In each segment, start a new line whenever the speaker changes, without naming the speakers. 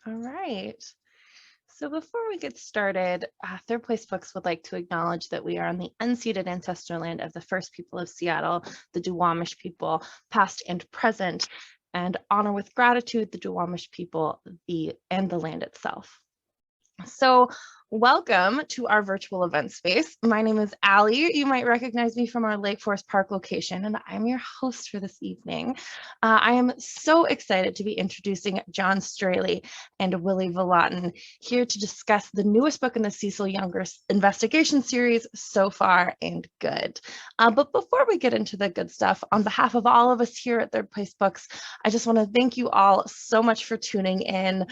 All right. So before we get started, Third Place Books would like to acknowledge that we are on the unceded ancestral land of the first people of Seattle, the Duwamish people, past and present, and honor with gratitude the Duwamish people and the land itself. So welcome to our virtual event space. My name is Allie. You might recognize me from our Lake Forest Park location, and I'm your host for this evening. I am so excited to be introducing John Straley and Willy Vlautin here to discuss the newest book in the Cecil Younger investigation series, So Far and Good. But before we get into the good stuff, on behalf of all of us here at Third Place Books, I just want to thank you all so much for tuning in.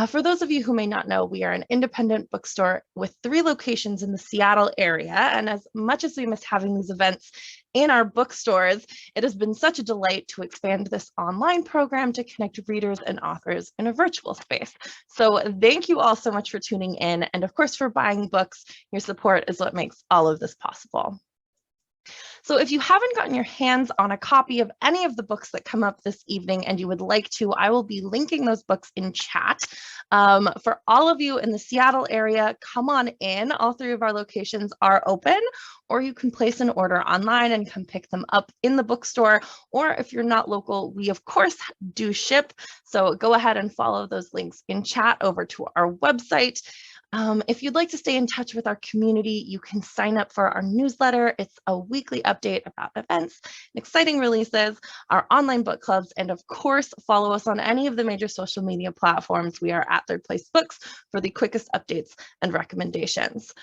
For those of you who may not know, we are an independent bookstore with 3 locations in the Seattle area. And as much as we miss having these events in our bookstores, it has been such a delight to expand this online program to connect readers and authors in a virtual space. So thank you all so much for tuning in. And of course, for buying books. Your support is what makes all of this possible. So if you haven't gotten your hands on a copy of any of the books that come up this evening and you would like to, I will be linking those books in chat. For all of you in the Seattle area, come on in. All 3 of our locations are open, or you can place an order online and come pick them up in the bookstore. Or if you're not local, we of course do ship. So go ahead and follow those links in chat over to our website. If you'd like to stay in touch with our community, you can sign up for our newsletter. It's a weekly update about events and exciting releases, our online book clubs, and of course, follow us on any of the major social media platforms. We are at Third Place Books for the quickest updates and recommendations.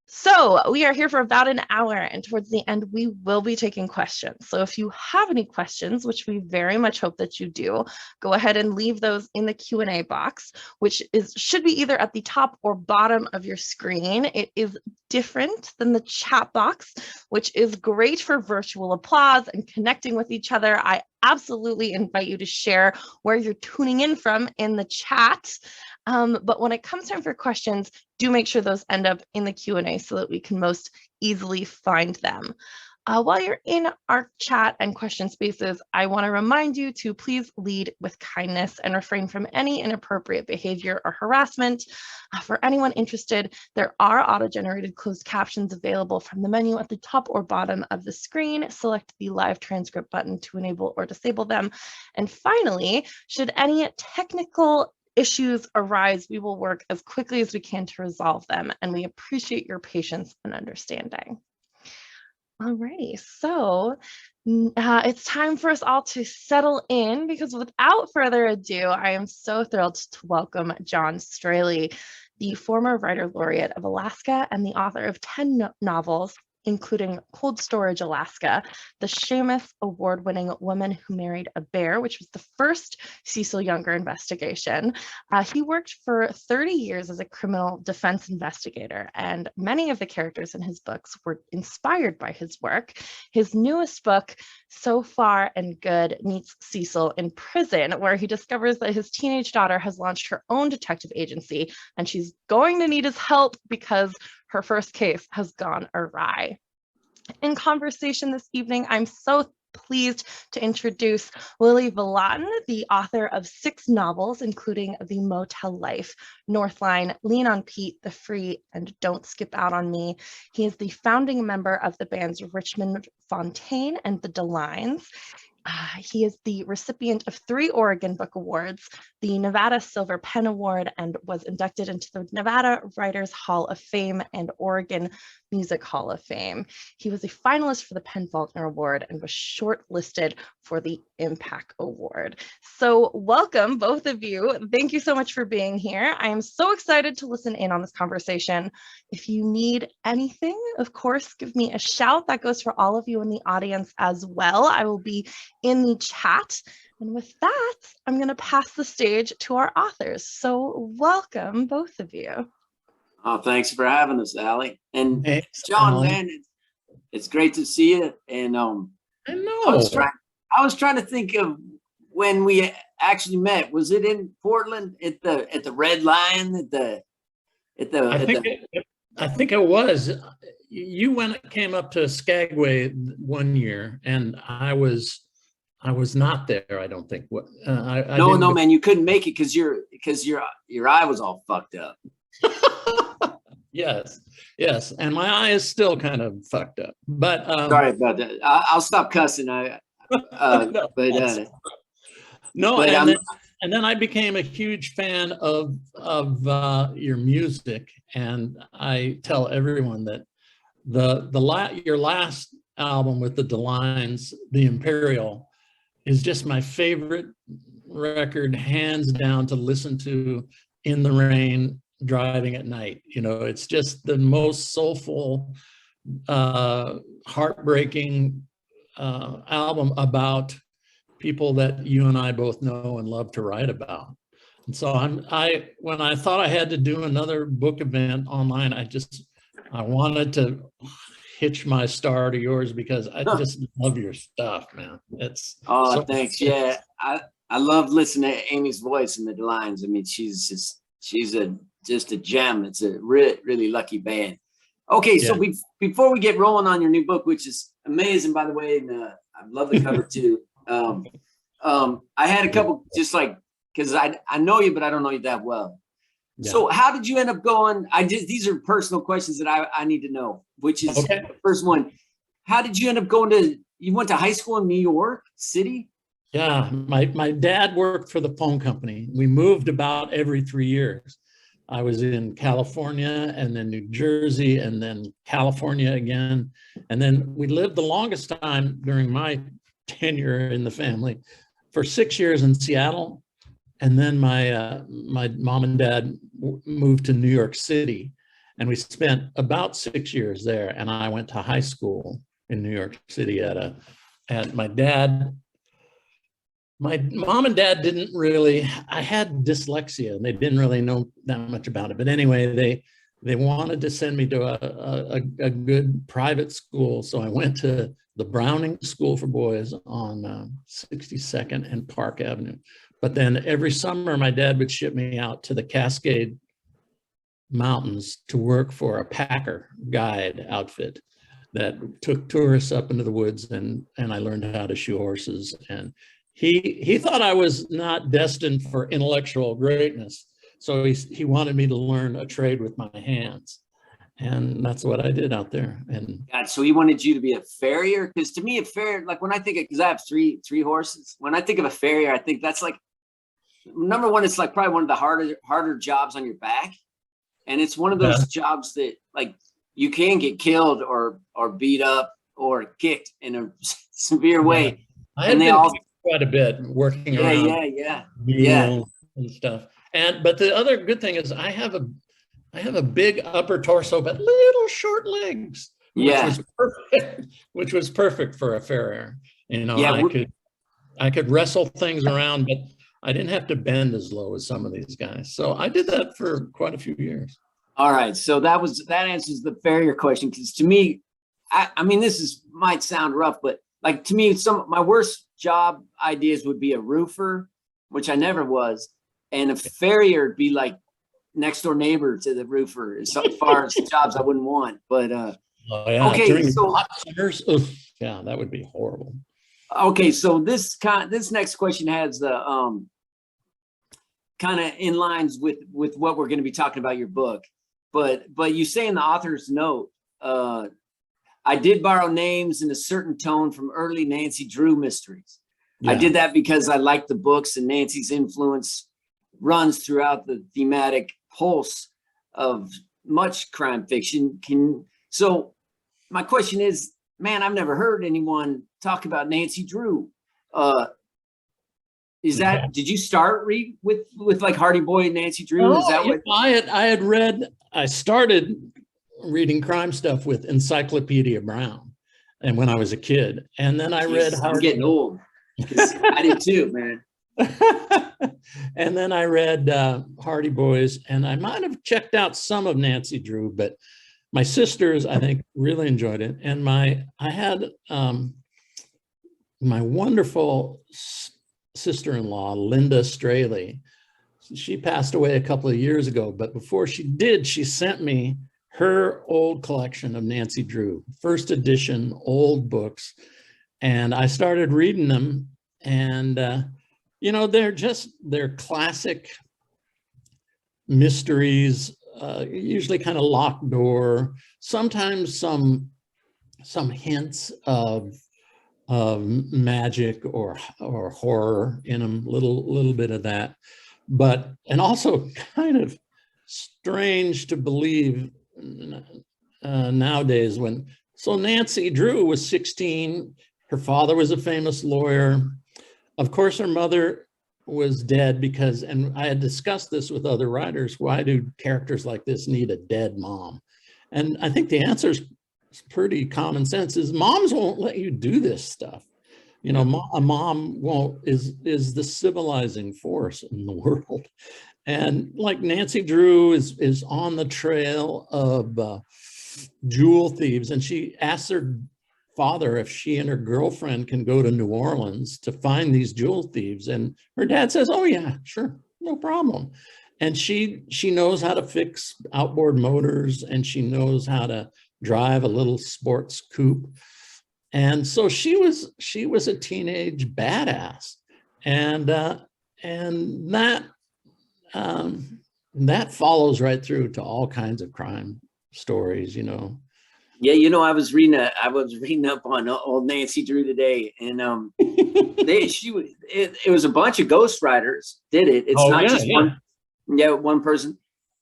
So we are here for about an hour, and towards the end, we will be taking questions. So if you have any questions, which we very much hope that you do, go ahead and leave those in the Q&A box, which should be either at the top or bottom of your screen. It is different than the chat box, which is great for virtual applause and connecting with each other. I absolutely invite you to share where you're tuning in from in the chat. But when it comes time for questions, do make sure those end up in the Q&A so that we can most easily find them. While you're in our chat and question spaces, I want to remind you to please lead with kindness and refrain from any inappropriate behavior or harassment. For anyone interested, there are auto-generated closed captions available from the menu at the top or bottom of the screen. Select the live transcript button to enable or disable them. And finally, should any technical issues arise, we will work as quickly as we can to resolve them, and we appreciate your patience and understanding. Alrighty, so it's time for us all to settle in, because without further ado, I am so thrilled to welcome John Straley, the former writer laureate of Alaska and the author of 10 novels, including Cold Storage Alaska, the Seamus Award-winning Woman Who Married a Bear, which was the first Cecil Younger investigation. He worked for 30 years as a criminal defense investigator, and many of the characters in his books were inspired by his work. His newest book, So Far and Good, meets Cecil in prison, where he discovers that his teenage daughter has launched her own detective agency, and she's going to need his help because her first case has gone awry. In conversation this evening, I'm so pleased to introduce Willy Vlautin, the author of 6 novels, including The Motel Life, Northline, Lean on Pete, The Free, and Don't Skip Out on Me. He is the founding member of the bands Richmond Fontaine and the DeLines. He is the recipient of 3 Oregon Book Awards, the Nevada Silver Pen Award, and was inducted into the Nevada Writers Hall of Fame and Oregon Music Hall of Fame. He was a finalist for the Penn Faulkner Award and was shortlisted for the Impact Award. So welcome, both of you. Thank you so much for being here. I am so excited to listen in on this conversation. If you need anything, of course, give me a shout. That goes for all of you in the audience as well. I will be in the chat. And with that, I'm going to pass the stage to our authors. So welcome, both of you.
Oh, thanks for having us, Allie. And
Thanks,
John,
Allie.
man, it's great to see you. And
I know.
I was trying to think of when we actually met. Was it in Portland at the Red Lion
I think it was. You came up to Skagway one year, and I I was not there. I don't think. What?
No, man, you couldn't make it because your eye was all fucked up.
Yes, yes, and my eye is still kind of fucked up. But
sorry about that. I'll stop cussing. No,
and then I became a huge fan of your music, and I tell everyone that your last album with the Delines, The Imperial, is just my favorite record, hands down, to listen to in the rain, driving at night. You know, it's just the most soulful, heartbreaking album about people that you and I both know and love to write about. And so when I thought I had to do another book event online, I wanted to hitch my star to yours because I just love your stuff, man. It's
thanks. Yeah, I love listening to Amy's voice in the lines. I mean, she's just a gem. It's a really lucky band. Okay, so before we get rolling on your new book, which is amazing, by the way, and I love the cover too. I had a couple, just like, because I know you, but I don't know you that well. Yeah. So how did you end up going? These are personal questions that I need to know, which is the first one. How did you end up you went to high school in New York City?
Yeah, my dad worked for the phone company. We moved about every 3 years. I was in California and then New Jersey and then California again. And then we lived the longest time during my tenure in the family for 6 years in Seattle. And then my mom and dad moved to New York City, and we spent about 6 years there. And I went to high school in New York City at my mom and dad didn't really, I had dyslexia and they didn't really know that much about it. But anyway, they wanted to send me to a good private school. So I went to the Browning School for Boys on 62nd and Park Avenue. But then every summer, my dad would ship me out to the Cascade Mountains to work for a packer guide outfit that took tourists up into the woods, and I learned how to shoe horses. And he thought I was not destined for intellectual greatness, so he wanted me to learn a trade with my hands, and that's what I did out there. And
God, so he wanted you to be a farrier? Because to me, a farrier, like when I think of, because I have three horses, when I think of a farrier, I think that's like, number one, it's like probably one of the harder jobs on your back, and it's one of those jobs that like you can get killed or beat up or kicked in a severe way.
And they all quite a bit working around and stuff. But the other good thing is I have a big upper torso but little short legs, which was perfect for a farrier. You know, I could wrestle things around, but I didn't have to bend as low as some of these guys. So I did that for quite a few years.
All right, so that answers the farrier question, because to me, I mean, might sound rough, but like to me, my worst job ideas would be a roofer, which I never was, and a farrier would be like next door neighbor to the roofer as far as jobs I wouldn't want. But okay,
during hot summers, yeah, that would be horrible.
Okay, so this next question has the kind of in lines with what we're going to be talking about your book. But you say in the author's note, I did borrow names in a certain tone from early Nancy Drew mysteries. Yeah. I did that because I like the books, and Nancy's influence runs throughout the thematic pulse of much crime fiction. So my question is, man, I've never heard anyone talk about Nancy Drew. Did you start read with like Hardy Boy and Nancy Drew? Is that what
I started reading crime stuff with Encyclopedia Brown, and when I was a kid, and then I read
I'm getting old. I did too, man.
And then I read Hardy Boys, and I might have checked out some of Nancy Drew, but my sisters, I think, really enjoyed it. And I had my wonderful sister-in-law, Linda Straley. She passed away a couple of years ago, but before she did, she sent me her old collection of Nancy Drew, first edition, old books. And I started reading them, And you know, they're classic mysteries, usually kind of locked door, sometimes some hints of magic or horror in them, little bit of that, but, and also kind of strange to believe nowadays when, so Nancy Drew was 16, her father was a famous lawyer. Of course, her mother was dead because, and I had discussed this with other writers, why do characters like this need a dead mom? And I think the answer is pretty common sense, is moms won't let you do this stuff. You know, a mom is the civilizing force in the world. And like Nancy Drew is on the trail of jewel thieves, and she asks her father if she and her girlfriend can go to New Orleans to find these jewel thieves. And her dad says, oh yeah, sure, no problem. And she knows how to fix outboard motors, and she knows how to drive a little sports coupe. And so she was a teenage badass. And that follows right through to all kinds of crime stories, you know.
Yeah, you know, I was reading up on old Nancy Drew today, and it was a bunch of ghostwriters did it. It's not just one person.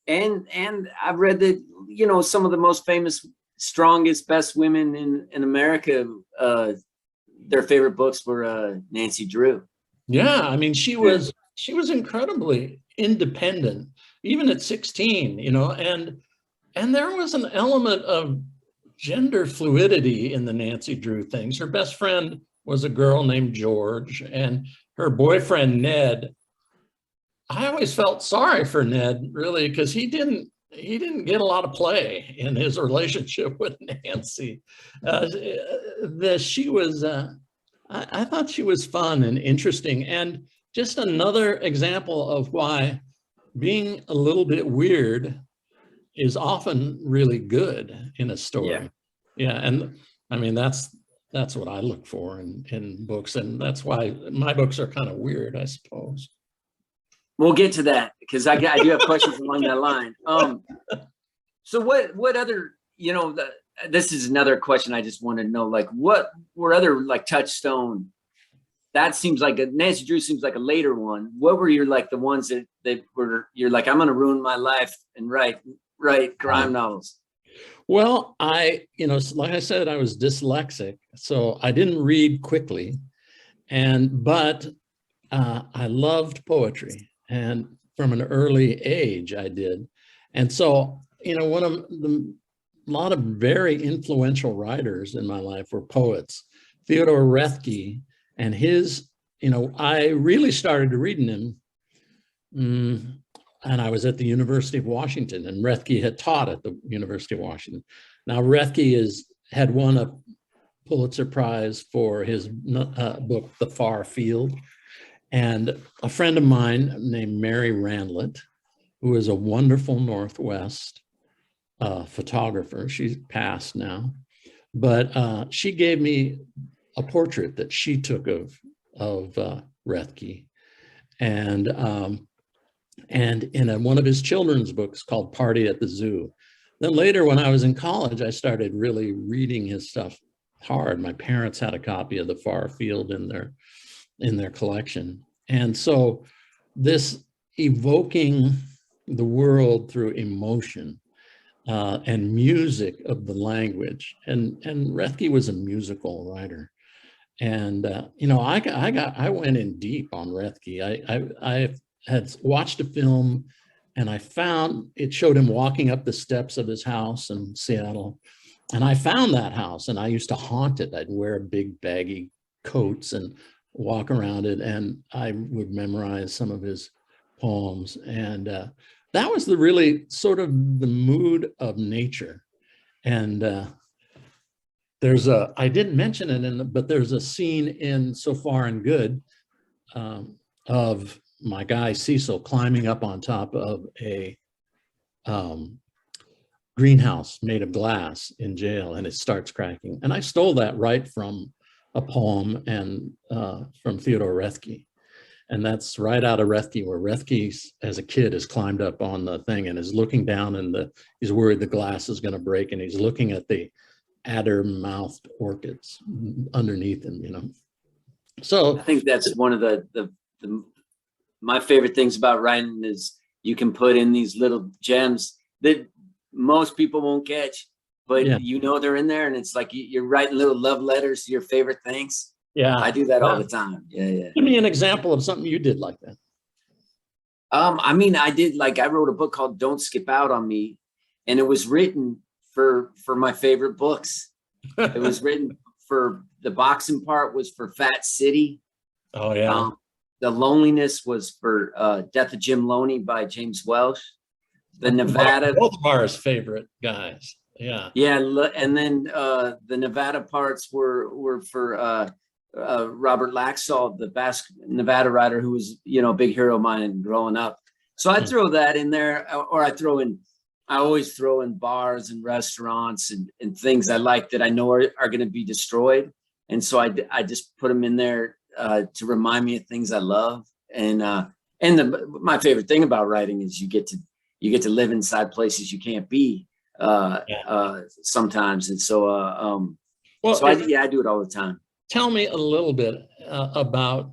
And I've read that, you know, some of the most famous, strongest, best women in America, their favorite books were Nancy Drew.
Yeah, I mean, she was incredibly independent, even at 16, you know, and there was an element of gender fluidity in the Nancy Drew things. Her best friend was a girl named George, and her boyfriend, Ned, I always felt sorry for Ned, really, because he didn't get a lot of play in his relationship with Nancy. She was, I thought she was fun and interesting, and just another example of why being a little bit weird is often really good in a story. Yeah, and I mean, that's what I look for in books, and that's why my books are kind of weird, I suppose.
We'll get to that, because I do have questions along that line. So what other, you know, this is another question I just want to know, like, what were other, like, touchstone? That seems like Nancy Drew seems like a later one. What were your, like, the ones that were, you're like, I'm going to ruin my life and write crime novels?
Well, you know, like I said, I was dyslexic, so I didn't read quickly, but I loved poetry, and from an early age I did. And so, you know, a lot of very influential writers in my life were poets. Theodore Roethke, and his, you know, I really started reading him, and I was at the University of Washington, and Roethke had taught at the University of Washington. Now, Roethke had won a Pulitzer Prize for his book, The Far Field. And a friend of mine named Mary Randlett, who is a wonderful Northwest photographer, she's passed now, but she gave me a portrait that she took of Roethke. And in one of his children's books called Party at the Zoo. Then later, when I was in college, I started really reading his stuff hard. My parents had a copy of The Far Field in their collection. And so this evoking the world through emotion and music of the language. And Roethke was a musical writer. And, you know, I went in deep on Roethke. I had watched a film, and I found it showed him walking up the steps of his house in Seattle. And I found that house, and I used to haunt it. I'd wear big baggy coats and walk around it, and I would memorize some of his poems. And that was the really sort of the mood of nature. And I didn't mention it, but there's a scene in So Far and Good of my guy Cecil climbing up on top of a greenhouse made of glass in jail, and it starts cracking. And I stole that right from a poem and from Theodore Roethke. And that's right out of Roethke, where Roethke, as a kid, has climbed up on the thing and is looking down, and he's worried the glass is going to break, and he's looking at the adder-mouthed orchids underneath him, you know. So
I think that's one of my favorite things about writing is you can put in these little gems that most people won't catch, but you know they're in there, and it's like you're writing little love letters to your favorite things.
Yeah,
I do that all the time. Yeah.
Give me an example of something you did like that.
I mean, I wrote a book called Don't Skip Out on Me, and it was written for my favorite books. It was written for the boxing part was for Fat City.
Oh yeah.
The loneliness was for Death of Jim Loney by James Welsh. The Nevada,
both of ours favorite guys. Yeah.
Yeah, and then the Nevada parts were for Robert Laxalt, the Nevada writer, who was, you know, a big hero of mine growing up. So I throw that in there, or I always throw in bars and restaurants and things I like that I know are going to be destroyed. And so I just put them in there to remind me of things I love. And my favorite thing about writing is you get to live inside places you can't be sometimes. And so, I do it all the time.
Tell me a little bit about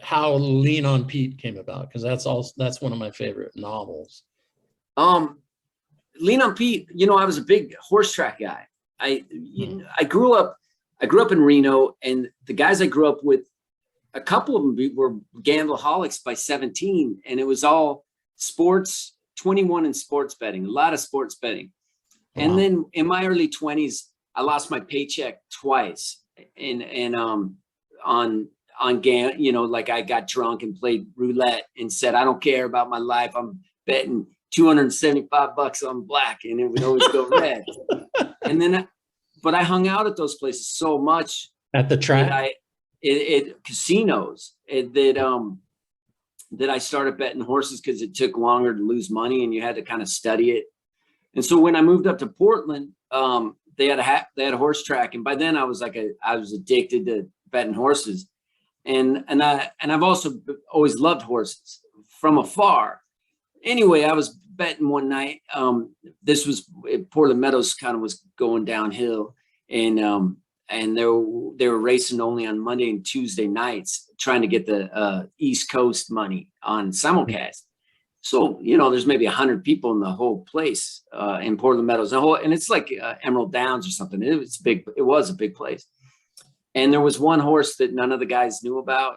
how Lean on Pete came about, because that's one of my favorite novels.
Lean on Pete, you know, I was a big horse track guy. I grew up in Reno, and the guys I grew up with, a couple of them were gambleaholics by 17, and it was all sports, 21 in sports betting, a lot of sports betting. Wow. And then in my early 20s, I lost my paycheck twice. And on you know, like I got drunk and played roulette and said, I don't care about my life. I'm betting $275 on black, and it would always go red. And then, but I hung out at those places so much
at the track,
casinos, that I started betting horses because it took longer to lose money and you had to kind of study it. And so when I moved up to Portland, they had a horse track, and by then I was addicted to betting horses, and I've also always loved horses from afar. Anyway, I was betting one night. This was Portland Meadows, kind of was going downhill, and they were racing only on Monday and Tuesday nights, trying to get the East Coast money on simulcast. So, you know, there's maybe 100 people in the whole place in Portland Meadows, and it's like Emerald Downs or something. It was big. It was a big place. And there was one horse that none of the guys knew about.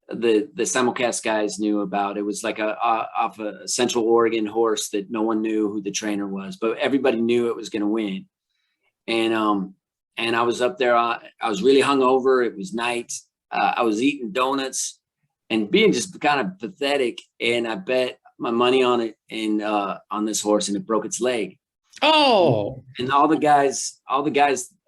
The simulcast guys knew about. It was like off a Central Oregon horse that no one knew who the trainer was, but everybody knew it was going to win. And I was up there. I was really hungover. It was night. I was eating donuts and being just kind of pathetic. And I bet my money on it and on this horse, and it broke its leg.
Oh,
and all the guys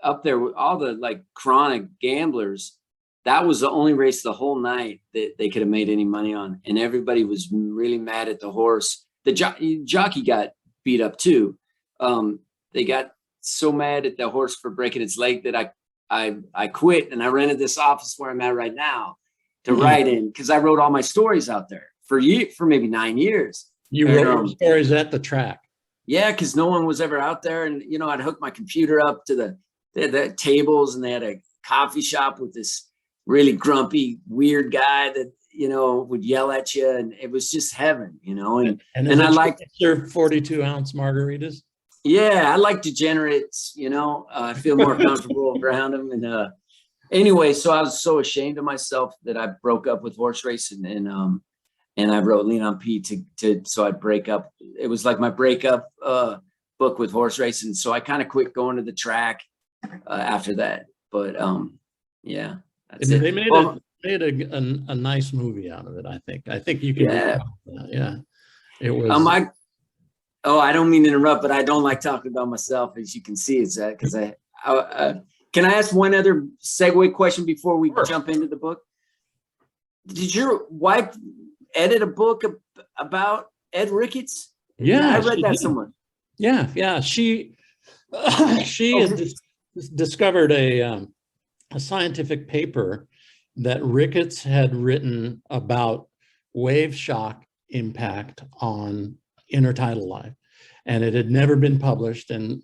up there, all the like chronic gamblers, that was the only race the whole night that they could have made any money on. And everybody was really mad at the horse. The jockey got beat up too. They got so mad at the horse for breaking its leg that I quit, and I rented this office where I'm at right now to write in, because I wrote all my stories out there for maybe 9 years.
You wrote stories at the track?
Yeah, because no one was ever out there. And, you know, I'd hook my computer up to the tables, and they had a coffee shop with this really grumpy, weird guy that, you know, would yell at you. And it was just heaven, you know. And I like
to serve 42-ounce margaritas.
Yeah, I like degenerates, you know. I feel more comfortable around them. And anyway, so I was so ashamed of myself that I broke up with horse racing, and I wrote Lean on Pete so I'd break up. It was like my breakup book with horse racing. So I kind of quit going to the track after that. But yeah, that's it.
They made a nice movie out of it. I think you can. Yeah, it was.
I don't mean to interrupt, but I don't like talking about myself, as you can see. Is that because can I ask one other segue question before we jump into the book? Did your wife edit a book about Ed Ricketts?
Yeah,
I read that somewhere.
Yeah. She had discovered a a scientific paper that Ricketts had written about wave shock impact on intertidal life. And it had never been published. And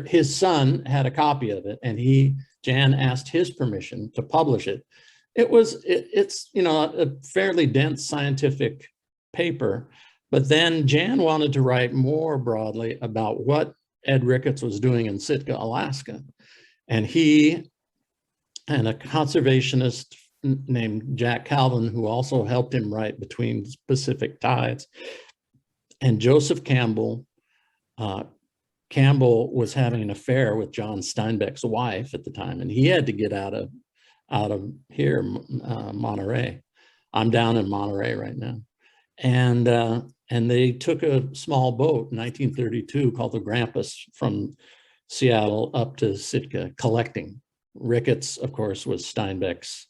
his son had a copy of it, and Jan asked his permission to publish it. It's a fairly dense scientific paper, but then Jan wanted to write more broadly about what Ed Ricketts was doing in Sitka, Alaska. And he and a conservationist named Jack Calvin, who also helped him write Between Pacific Tides, and Joseph Campbell. Campbell was having an affair with John Steinbeck's wife at the time, and he had to get out of here, Monterey. I'm down in Monterey right now. And they took a small boat in 1932 called the Grampus from Seattle up to Sitka collecting. Ricketts, of course, was Steinbeck's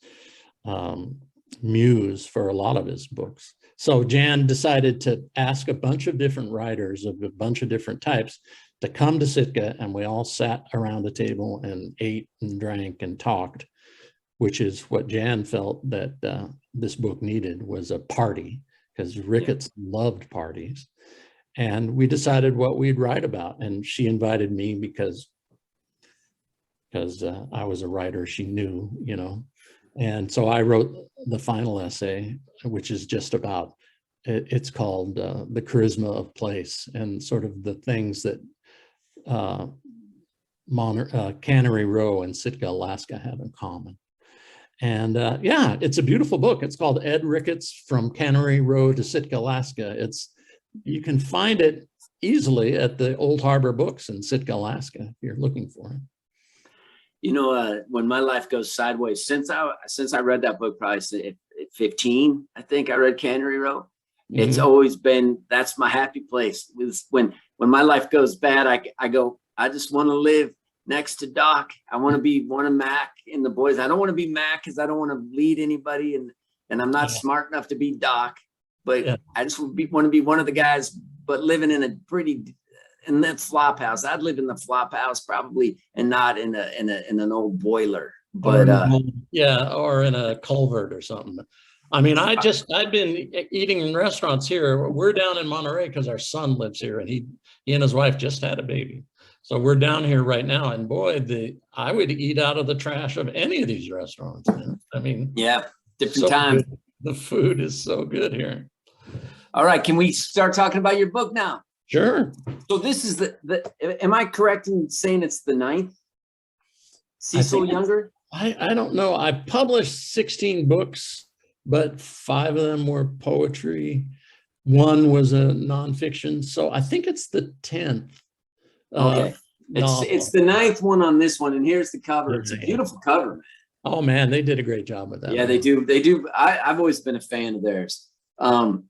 muse for a lot of his books. So Jan decided to ask a bunch of different writers of a bunch of different types to come to Sitka, and we all sat around a table and ate and drank and talked, which is what Jan felt that this book needed, was a party, because Ricketts loved parties. And we decided what we'd write about. And she invited me because I was a writer she knew, And so I wrote the final essay, which is just about, it's called The Charisma of Place, and sort of the things that Cannery Row and Sitka, Alaska have in common. And yeah, it's a beautiful book. It's called Ed Ricketts From Cannery Row to Sitka, Alaska. You can find it easily at the Old Harbor Books in Sitka, Alaska, if you're looking for it.
When my life goes sideways, since I read that book, probably at 15, I think I read Cannery Row. Mm-hmm. It's always been, that's my happy place. When my life goes bad, I go, I just want to live next to Doc. I want to be one of Mac and the boys. I don't want to be Mac because I don't want to lead anybody, and I'm not smart enough to be Doc, but I just want to be one of the guys, but living in that flop house. I'd live in the flop house probably, and not in an old boiler. But
or in a culvert or something. I mean, I've been eating in restaurants here. We're down in Monterey because our son lives here, and he and his wife just had a baby. So we're down here right now, and boy, I would eat out of the trash of any of these restaurants. I mean,
different times.
The food is so good here.
All right, can we start talking about your book now?
Sure.
So this is am I correct in saying it's the 9th? Cecil Younger?
I don't know. I published 16 books, but 5 of them were poetry. 1 was a nonfiction. So I think it's the 10th.
Okay. It's the 9th one on this one, and here's the cover. It's a beautiful cover, man.
Oh man, they did a great job with that.
Yeah, they do. I've always been a fan of theirs. Do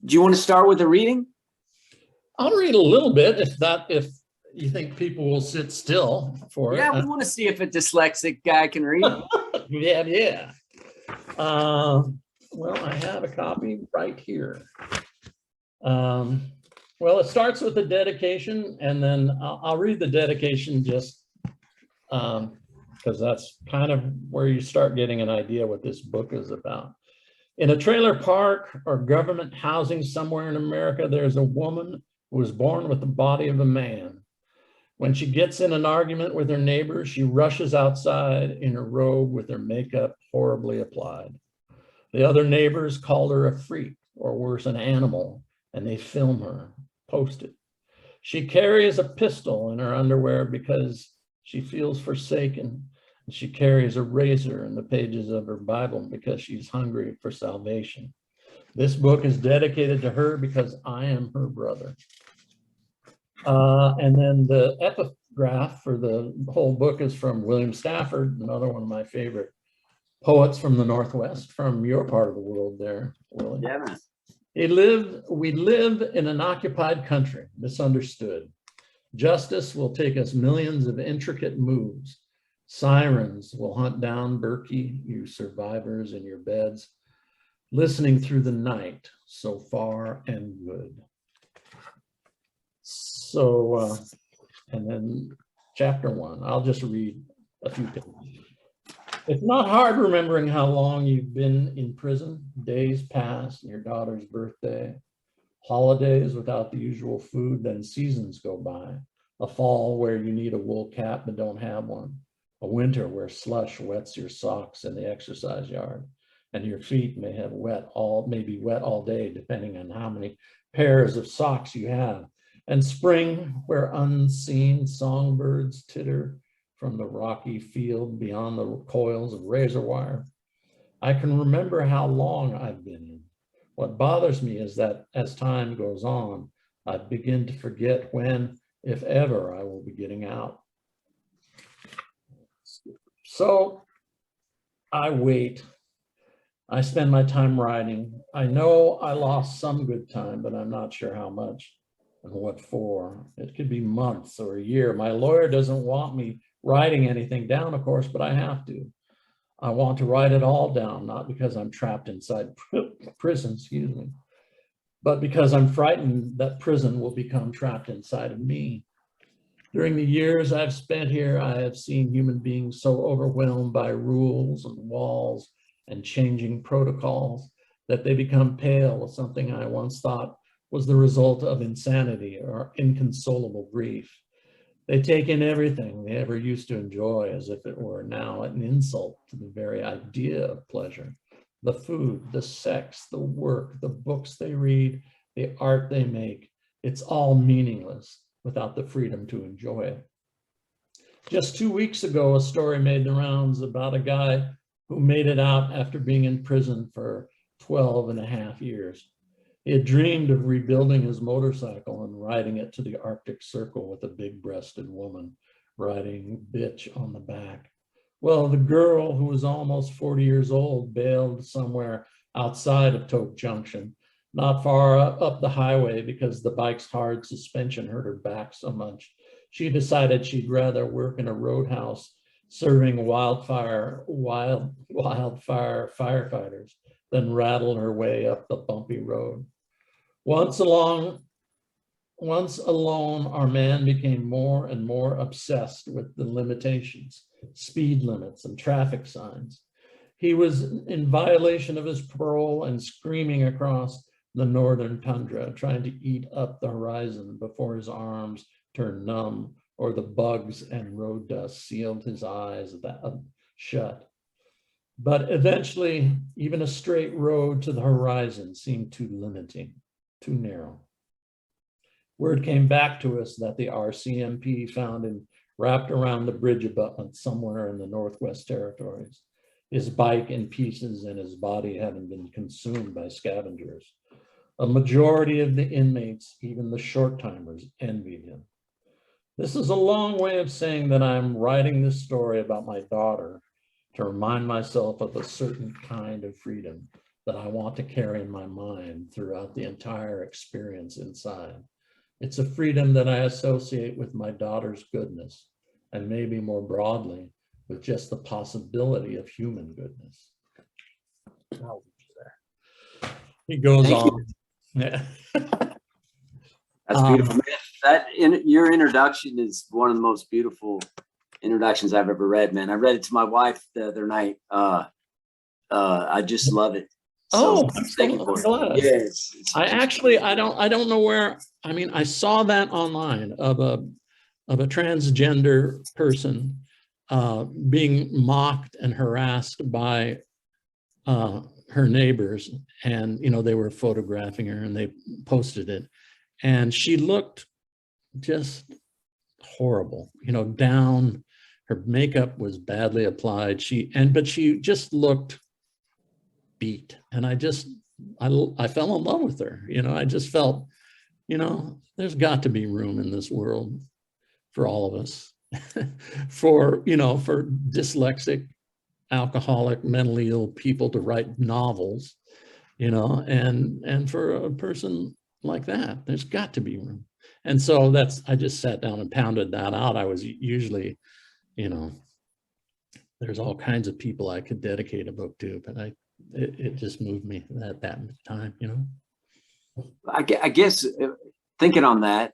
you want to start with a reading? I'll
read a little bit if you think people will sit still for it.
Yeah, we want to see if a dyslexic guy can read.
Yeah. Well, I have a copy right here. Well, it starts with the dedication, and then I'll read the dedication just because that's kind of where you start getting an idea what this book is about. In a trailer park or government housing somewhere in America, there's a woman who was born with the body of a man. When she gets in an argument with her neighbor, she rushes outside in her robe with her makeup horribly applied. The other neighbors call her a freak, or worse, an animal, and they film her, post it. She carries a pistol in her underwear because she feels forsaken. And she carries a razor in the pages of her Bible because she's hungry for salvation. This book is dedicated to her because I am her brother. And then the epigraph for the whole book is from William Stafford, another one of my favorite poets from the Northwest, from your part of the world there, Willie.
Yeah, man.
We live in an occupied country, misunderstood. Justice will take us millions of intricate moves. Sirens will hunt down Berkey, you survivors in your beds, listening through the night, so far and good. So, and then chapter 1, I'll just read a few pages. It's not hard remembering how long you've been in prison. Days pass, your daughter's birthday, holidays without the usual food, then seasons go by. A fall where you need a wool cap but don't have one. A winter where slush wets your socks in the exercise yard, and your feet may be wet all day, depending on how many pairs of socks you have. And spring where unseen songbirds titter from the rocky field beyond the coils of razor wire. I can remember how long I've been in. What bothers me is that as time goes on, I begin to forget when, if ever, I will be getting out. So I wait. I spend my time writing. I know I lost some good time, but I'm not sure how much and what for. It could be months or a year. My lawyer doesn't want me writing anything down, of course, but I have to. I want to write it all down, not because I'm trapped inside prison, excuse me, but because I'm frightened that prison will become trapped inside of me. During the years I've spent here, I have seen human beings so overwhelmed by rules and walls and changing protocols that they become pale with something I once thought was the result of insanity or inconsolable grief. They take in everything they ever used to enjoy as if it were now an insult to the very idea of pleasure. The food, the sex, the work, the books they read, the art they make, it's all meaningless without the freedom to enjoy it. Just 2 weeks ago, a story made the rounds about a guy who made it out after being in prison for 12.5 years. He had dreamed of rebuilding his motorcycle and riding it to the Arctic Circle with a big-breasted woman riding bitch on the back. Well, the girl, who was almost 40 years old, bailed somewhere outside of Toke Junction, not far up the highway, because the bike's hard suspension hurt her back so much. She decided she'd rather work in a roadhouse serving wildfire firefighters than rattle her way up the bumpy road. Once alone, our man became more and more obsessed with the limitations, speed limits, and traffic signs. He was in violation of his parole and screaming across the northern tundra, trying to eat up the horizon before his arms turned numb or the bugs and road dust sealed his eyes shut. But eventually, even a straight road to the horizon seemed too limiting, too narrow. Word came back to us that the RCMP found him wrapped around the bridge abutment somewhere in the Northwest Territories, his bike in pieces and his body having been consumed by scavengers. A majority of the inmates, even the short-timers, envied him. This is a long way of saying that I'm writing this story about my daughter to remind myself of a certain kind of freedom that I want to carry in my mind throughout the entire experience inside. It's a freedom that I associate with my daughter's goodness, and maybe more broadly, with just the possibility of human goodness. He goes
Thank
on. Yeah.
That's beautiful. Man, your introduction is one of the most beautiful introductions I've ever read, man. I read it to my wife the other night. I just love it. So, thank you for it. Yes.
I don't know where. I mean, I saw that online of a transgender person being mocked and harassed by her neighbors, and they were photographing her and they posted it, and she looked just horrible, down. Her makeup was badly applied. But she just looked beat, and I fell in love with her. I just felt, there's got to be room in this world for all of us, for dyslexic, alcoholic, mentally ill people to write novels, and for a person like that, there's got to be room. And so I just sat down and pounded that out. I was usually, there's all kinds of people I could dedicate a book to, but it just moved me at that time,
I guess thinking on that,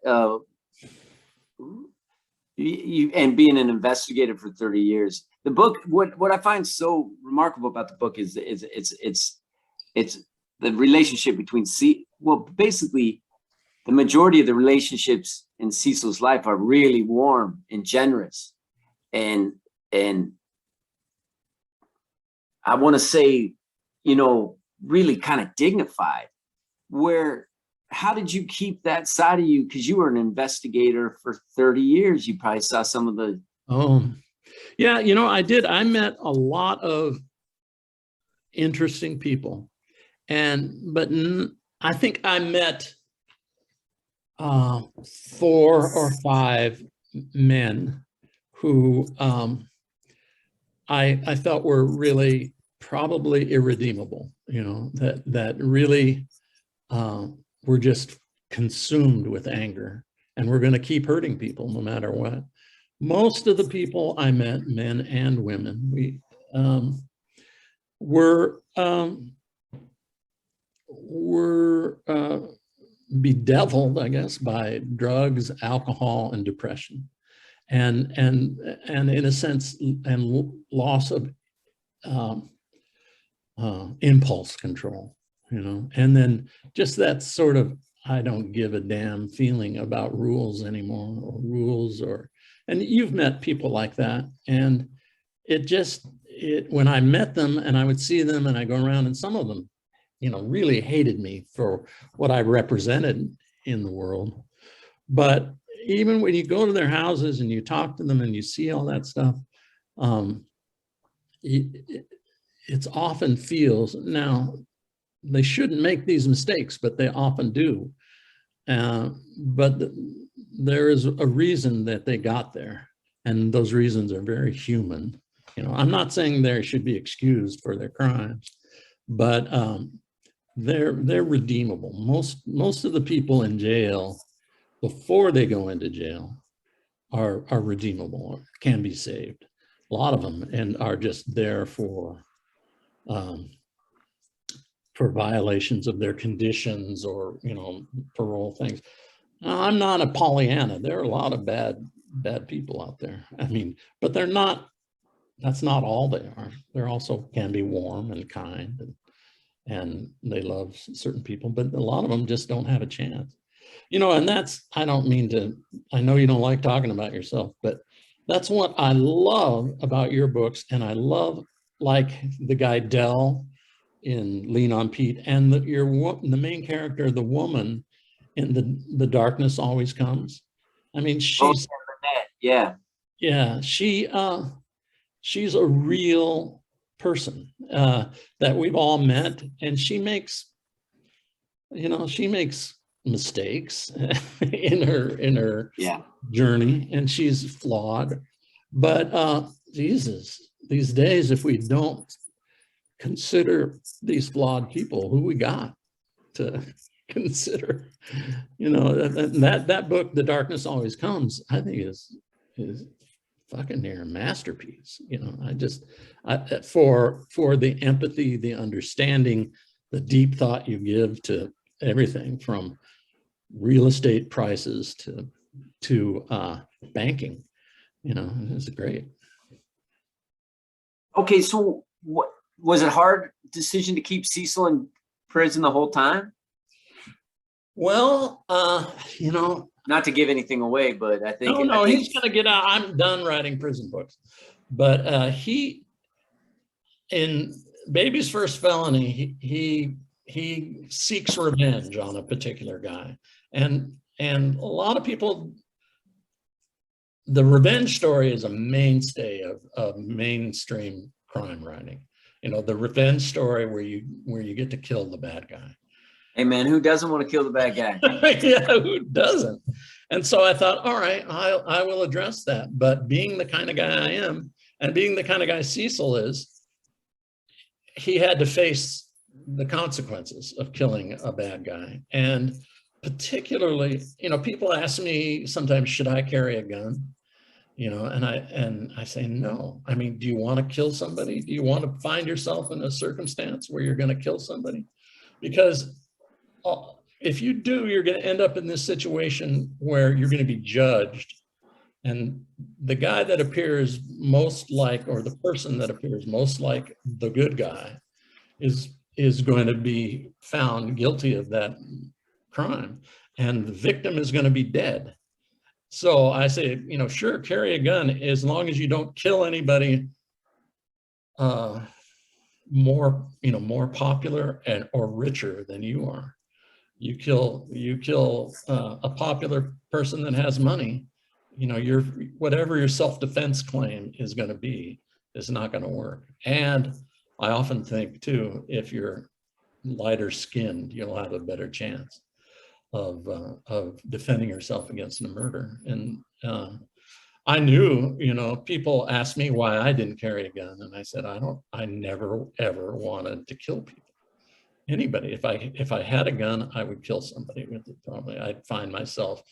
you and being an investigator for 30 years, the book, what I find so remarkable about the book is it's the relationship between basically the majority of the relationships in Cecil's life are really warm and generous, and I want to say, you know, really kind of dignified. How did you keep that side of you? Because you were an investigator for 30 years. You probably saw some of the.
Yeah, you know, I did. I met a lot of interesting people, but I think I met 4 or 5 men who I felt were really probably irredeemable. You know, that really were just consumed with anger, and we're going to keep hurting people no matter what. Most of the people I met, men and women, were bedeviled, I guess, by drugs, alcohol, and depression, and in a sense, and loss of impulse control, you know, and then just that sort of I don't give a damn feeling about rules anymore, or rules, and you've met people like that, and when I met them and I would see them and I go around, and some of them, you know, really hated me for what I represented in the world. But even when you go to their houses and you talk to them and you see all that stuff, it's often feels, now they shouldn't make these mistakes, but they often do. But there is a reason that they got there, and those reasons are very human. You know, I'm not saying they should be excused for their crimes, but they're redeemable. Most of the people in jail, before they go into jail, are redeemable, or can be saved. A lot of them, and are just there for violations of their conditions, or, you know, parole things. I'm not a Pollyanna. There are a lot of bad people out there. I mean, but that's not all they are. They're also can be warm and kind, and they love certain people, but a lot of them just don't have a chance. You know, and I don't mean to, I know you don't like talking about yourself, but that's what I love about your books. And I love, like, the guy Dell in Lean on Pete, and the main character, the woman in the Darkness Always Comes. I mean, she's she's a real person that we've all met, and she makes mistakes in her journey, and she's flawed. But Jesus, these days, if we don't consider these flawed people, who we got to consider? You know, that book, The Darkness Always Comes, I think is fucking near a masterpiece. You know, for the empathy, the understanding, the deep thought you give to everything from real estate prices to banking. You know, it's great.
Okay, so what was it? Hard decision to keep Cecil in prison the whole time?
Well, you know,
not to give anything away, but I think
he's gonna get out. I'm done writing prison books, but he, in Baby's first felony, he seeks revenge on a particular guy, and a lot of people. The revenge story is a mainstay of mainstream crime writing. You know, the revenge story where you get to kill the bad guy.
Hey man, who doesn't want to kill the bad guy?
Yeah, who doesn't? And so I thought, all right, I will address that. But being the kind of guy I am, and being the kind of guy Cecil is, he had to face the consequences of killing a bad guy. And particularly, you know, people ask me sometimes, should I carry a gun? You know, and I say, no. I mean, do you want to kill somebody? Do you want to find yourself in a circumstance where you're going to kill somebody? Because if you do, you're going to end up in this situation where you're going to be judged And the guy that appears most like, or the person that appears most like the good guy is going to be found guilty of that crime. And the victim is going to be dead. So I say, you know, sure, carry a gun as long as you don't kill anybody more popular and or richer than you are. You kill a popular person that has money, you know, whatever your self-defense claim is going to be is not going to work. And I often think too, if you're lighter skinned, you'll have a better chance of defending yourself against a murder. And I knew, you know, people asked me why I didn't carry a gun, and I said, I never ever wanted to kill people. Anybody. If I had a gun, I would kill somebody with it. Probably I'd find myself,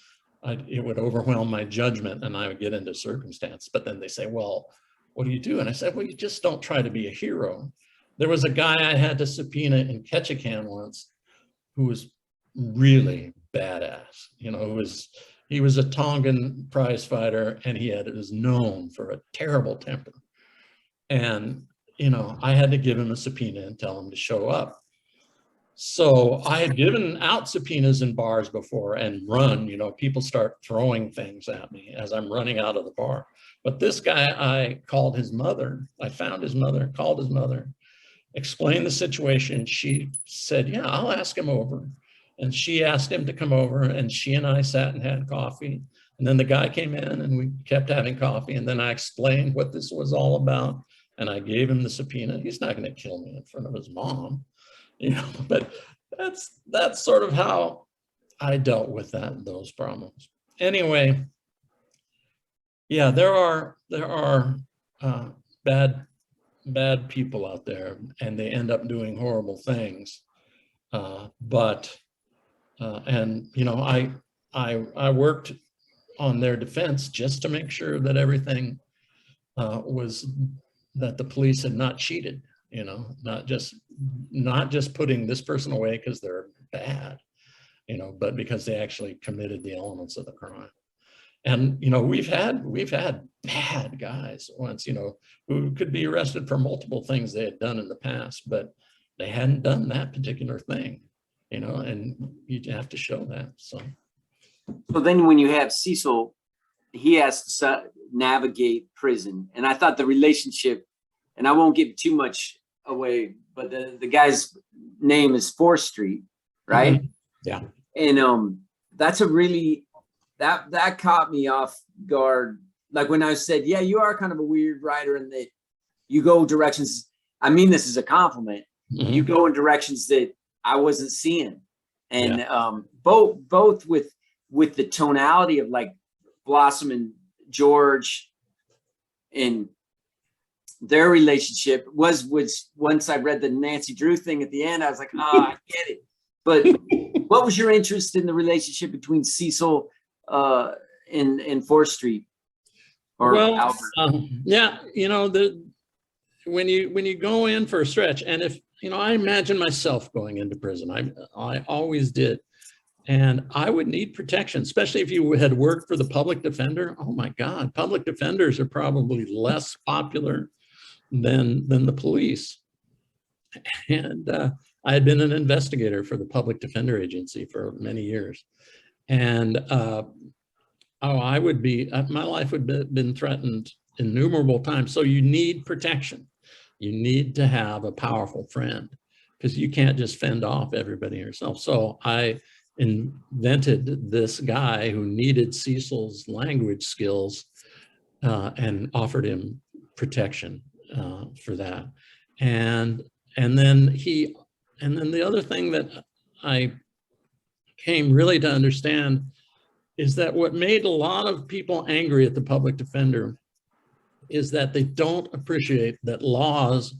it would overwhelm my judgment, and I would get into circumstance. But then they say, well, what do you do? And I said, well, you just don't try to be a hero. There was a guy I had to subpoena in Ketchikan once who was really badass. You know, he was a Tongan prize fighter, and he was known for a terrible temper. And, you know, I had to give him a subpoena and tell him to show up. So I had given out subpoenas in bars before and run, you know, people start throwing things at me as I'm running out of the bar. But this guy, I called his mother. I found his mother, called his mother, explained the situation. She said, yeah, I'll ask him over. And she asked him to come over, and she and I sat and had coffee. And then the guy came in and we kept having coffee. And then I explained what this was all about. And I gave him the subpoena. He's not going to kill me in front of his mom. You know, but that's sort of how I dealt with those problems. Anyway, yeah, there are bad people out there, and they end up doing horrible things. And you know, I worked on their defense just to make sure that everything was that the police had not cheated. You know, not just putting this person away because they're bad, you know, but because they actually committed the elements of the crime. And, you know, we've had bad guys once, you know, who could be arrested for multiple things they had done in the past, but they hadn't done that particular thing, you know, and you have to show that. So
then when you have Cecil, he has to navigate prison. And I thought the relationship, and I won't give too much away, but the guy's name is Fourth Street, right?
Mm-hmm. Yeah.
And that's a really that caught me off guard. Like when I said, yeah, you are kind of a weird writer, and that you go directions. I mean, this is a compliment. Mm-hmm. You go in directions that I wasn't seeing, and both with the tonality of like Blossom and George, and their relationship was once I read the Nancy Drew thing at the end, I was like, oh, I get it. But what was your interest in the relationship between Cecil and Fourth Street? Or
well, yeah, you know, when you go in for a stretch, and if you know, I imagine myself going into prison. I always did. And I would need protection, especially if you had worked for the public defender. Oh my God, public defenders are probably less popular than the police. And I had been an investigator for the public defender agency for many years. And I would be, my life would have been threatened innumerable times. So you need protection. You need to have a powerful friend, because you can't just fend off everybody yourself. So I invented this guy who needed Cecil's language skills and offered him protection for that. And then the other thing that I came really to understand is that what made a lot of people angry at the public defender is that they don't appreciate that laws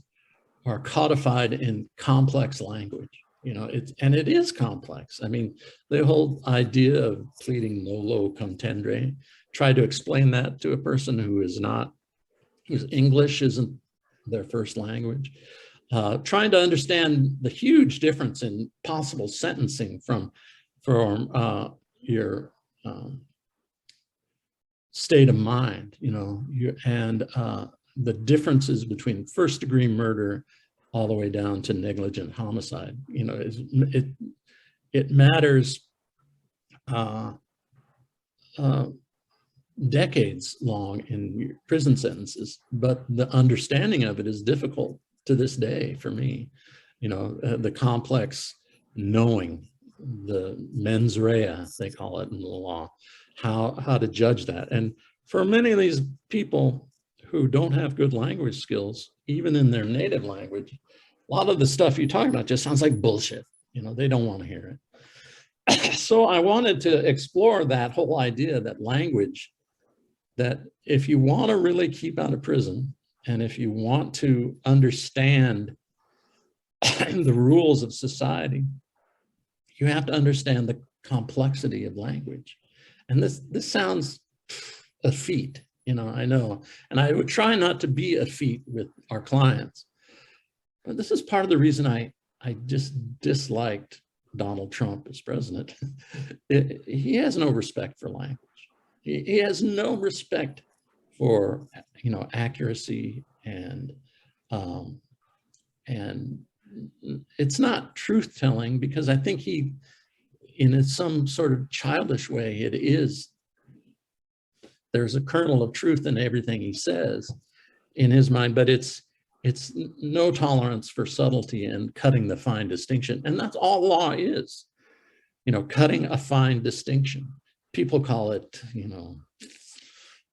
are codified in complex language. You know, it is complex. I mean, the whole idea of pleading nolo contendere, try to explain that to a person whose English isn't their first language. Trying to understand the huge difference in possible sentencing from your state of mind, you know, and the differences between first degree murder all the way down to negligent homicide, you know, it matters decades long in prison sentences, but the understanding of it is difficult to this day for me. You know, the complex knowing, the mens rea, they call it in the law, how to judge that. And for many of these people who don't have good language skills, even in their native language, a lot of the stuff you talk about just sounds like bullshit. You know, they don't want to hear it. So I wanted to explore that whole idea that language, that if you want to really keep out of prison, and if you want to understand the rules of society, you have to understand the complexity of language. And this sounds a feat, you know, I know. And I would try not to be a feat with our clients. But this is part of the reason I just disliked Donald Trump as president. He has no respect for language. He has no respect for, you know, accuracy, and it's not truth telling, because I think he, in some sort of childish way, it is. There's a kernel of truth in everything he says in his mind, but it's no tolerance for subtlety and cutting the fine distinction. And that's all law is, you know, cutting a fine distinction. People call it, you know,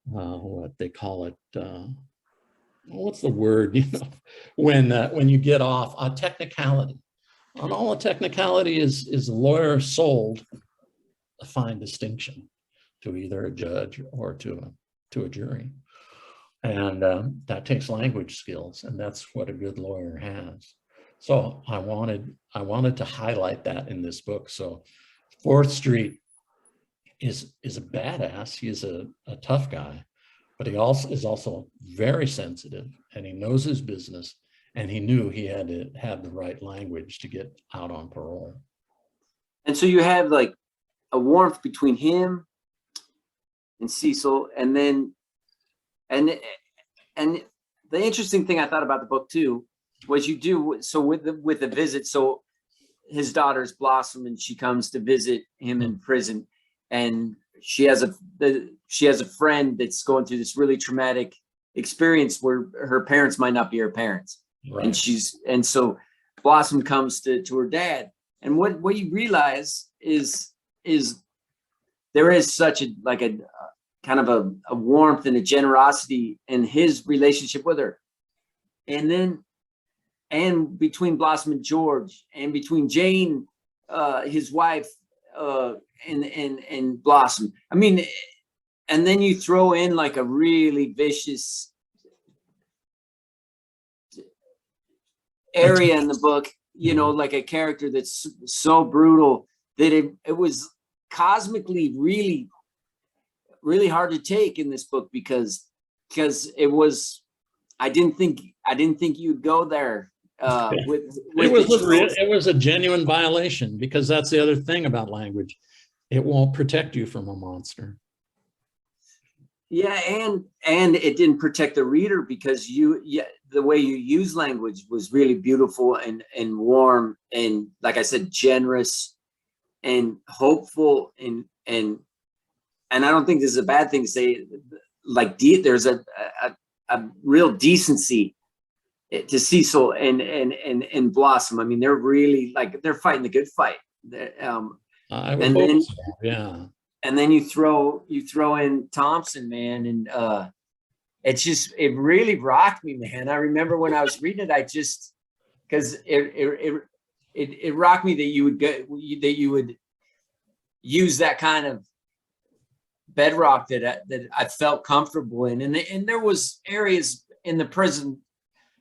what they call it, what's the word, you know, when you get off a technicality. And all a technicality is a lawyer sold a fine distinction to either a judge or to a jury. And that takes language skills, and that's what a good lawyer has. So I wanted to highlight that in this book. So Fourth Street is a badass. He is a tough guy, but he is also very sensitive, and he knows his business, and he knew he had to have the right language to get out on parole.
And so you have like a warmth between him and Cecil, and then and the interesting thing I thought about the book too was you do so with the visit. So his daughter's Blossom, and she comes to visit him in prison, and she has a friend that's going through this really traumatic experience where her parents might not be her parents, right. And so Blossom comes to her dad, and what you realize is there is such a kind of a warmth and a generosity in his relationship with her, and between Blossom and George, and between Jane, his wife, and Blossom. I mean, and then you throw in like a really vicious area in the book, you know, like a character that's so brutal that it was cosmically really, really hard to take in this book, because it was, I didn't think you'd go there.
It was a genuine violation, because that's the other thing about language. It won't protect you from a monster.
Yeah, and it didn't protect the reader, because the way you use language was really beautiful and warm, and like I said, generous and hopeful, and I don't think this is a bad thing to say. Like there's a real decency to Cecil and Blossom. I mean, they're really they're fighting the good fight.
I would hope so, yeah.
And then you throw in Thompson, man, and it really rocked me, man. I remember when I was reading it, because it rocked me that you would use that kind of bedrock that I felt comfortable in, and there was areas in the prison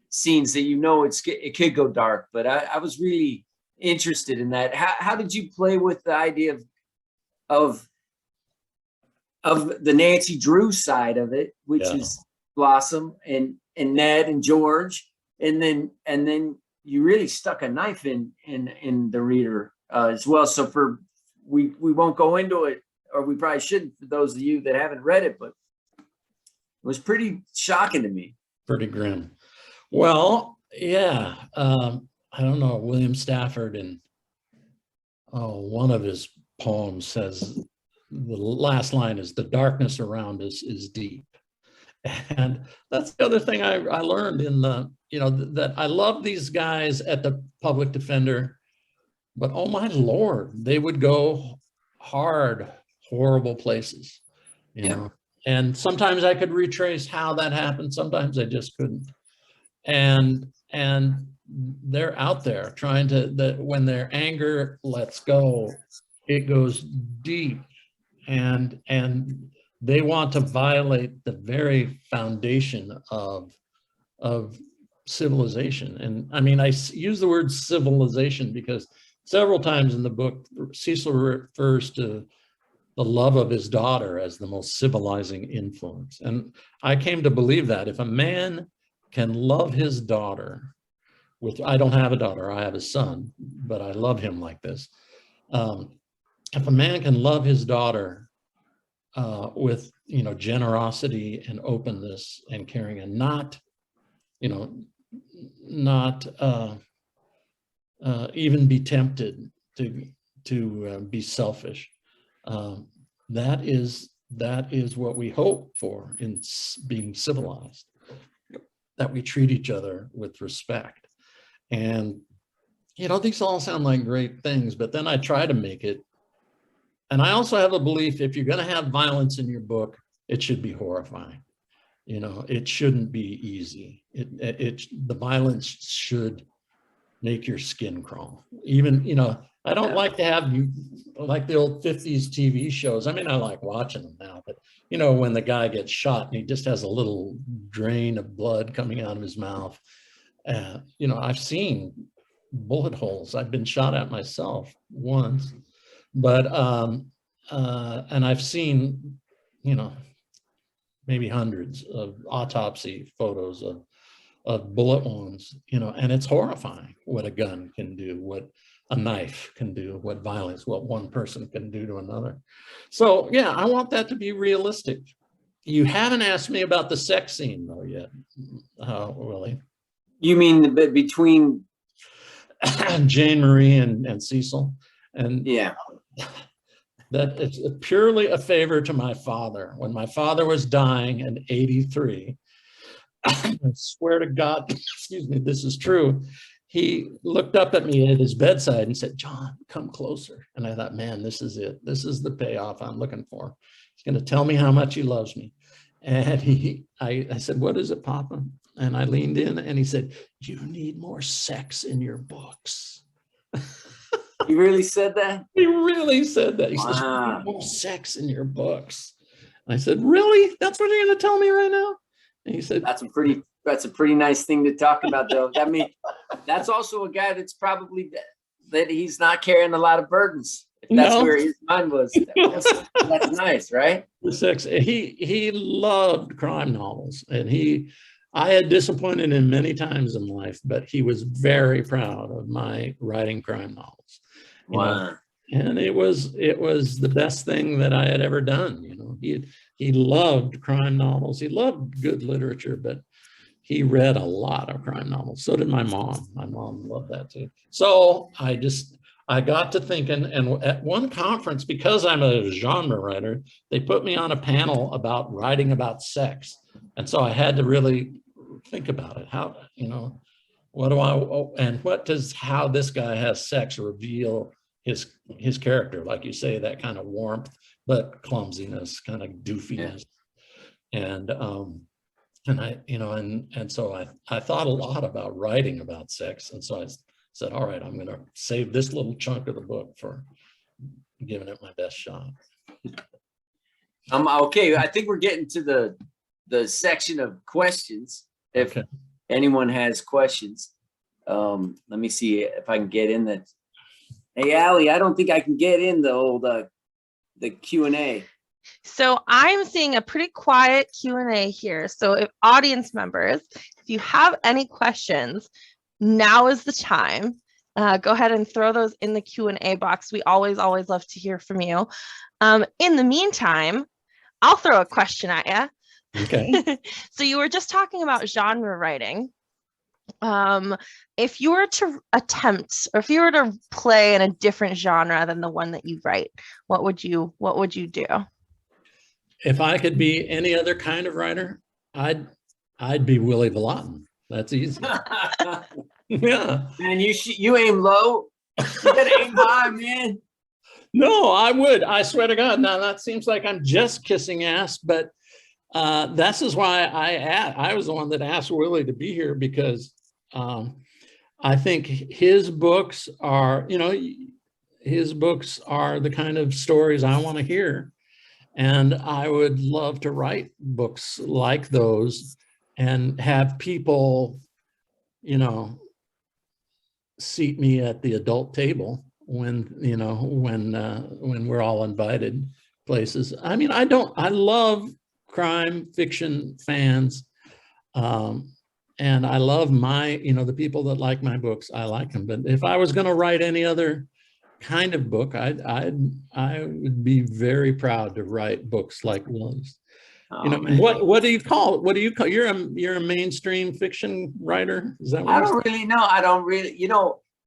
scenes that it could go dark, but I was really interested in that. How did you play with the idea of the Nancy Drew side of it, which is Blossom and Ned and George, and then you really stuck a knife in the reader as well. So we won't go into it, or we probably shouldn't, for those of you that haven't read it, but was pretty shocking to me.
Pretty grim. Well, yeah. I don't know, William Stafford in one of his poems says, the last line is, "The darkness around us is deep." And that's the other thing I learned in the, that I love these guys at the public defender, but oh my Lord, they would go hard, horrible places, you know. And sometimes I could retrace how that happened. Sometimes I just couldn't. And they're out there trying to, when their anger lets go, it goes deep, and they want to violate the very foundation of civilization. And I mean, I use the word civilization because several times in the book, Cecil refers to the love of his daughter as the most civilizing influence. And I came to believe that if a man can love his daughter, which I don't have a daughter, I have a son, but I love him like this. If a man can love his daughter with, generosity and openness and caring, and not even be tempted to be selfish, that is what we hope for in being civilized, that we treat each other with respect. And, these all sound like great things, but then I try to make it. And I also have a belief, if you're going to have violence in your book, it should be horrifying. It shouldn't be easy. The violence should make your skin crawl. Even, I don't like to have like the old 50s TV shows. I mean, I like watching them now, but when the guy gets shot and he just has a little drain of blood coming out of his mouth. I've seen bullet holes. I've been shot at myself once, but and I've seen, maybe hundreds of autopsy photos of bullet wounds, and it's horrifying what a gun can do, what a knife can do, what violence, what one person can do to another. So yeah, I want that to be realistic. You haven't asked me about the sex scene though yet, Willie.
You mean between
Jane Marie and Cecil? And
yeah,
that it's purely a favor to my father. When my father was dying in '83, I swear to God, excuse me, this is true. He looked up at me at his bedside and said, "John, come closer." And I thought, man, this is it. This is the payoff I'm looking for. He's going to tell me how much he loves me. And I said, "What is it, Papa?" And I leaned in and he said, "You need more sex in your books."
He really said that?
He really said that. He says, "You need more sex in your books." And I said, "Really? That's what you're going to tell me right now?" And he said,
That's a pretty nice thing to talk about, though. I mean, that's also a guy that's probably that he's not carrying a lot of burdens. If that's where his mind was. That's nice, right?
The sex. He loved crime novels, and I had disappointed him many times in life, but he was very proud of my writing crime novels.
Wow.
And it was the best thing that I had ever done. He loved crime novels. He loved good literature, but he read a lot of crime novels. So did my mom. My mom loved that too. So I got to thinking, and at one conference, because I'm a genre writer, they put me on a panel about writing about sex. And so I had to really think about it. How, what does how this guy has sex reveal his character? Like you say, that kind of warmth, but clumsiness, kind of goofiness. Yeah. And so I thought a lot about writing about sex. And so I said, all right, I'm going to save this little chunk of the book for giving it my best shot.
Okay. I think we're getting to the section of questions. If anyone has questions, let me see if I can get in that. Hey, Allie, I don't think I can get in the old the Q&A.
So I'm seeing a pretty quiet Q&A here. So if audience members, if you have any questions, now is the time. Go ahead and throw those in the Q&A box. We always love to hear from you. In the meantime, I'll throw a question at you.
Okay.
So you were just talking about genre writing. If you were to attempt, or if you were to play in a different genre than the one that you write, what would you do?
If I could be any other kind of writer, I'd be Willy Vlautin. That's easy. Yeah.
Man, you aim low. You gotta aim high, man.
No, I would. I swear to God. Now that seems like I'm just kissing ass, but this is why I was the one that asked Willy to be here, because I think his books are, his books are the kind of stories I want to hear. And I would love to write books like those and have people, seat me at the adult table when we're all invited places. I mean, I love crime fiction fans. And I love the people that like my books, I like them. But if I was going to write any other kind of book, I would be very proud to write books like Willys. What do you call it? What do you call, you're a mainstream fiction writer? Is that what
I don't really know. I don't really,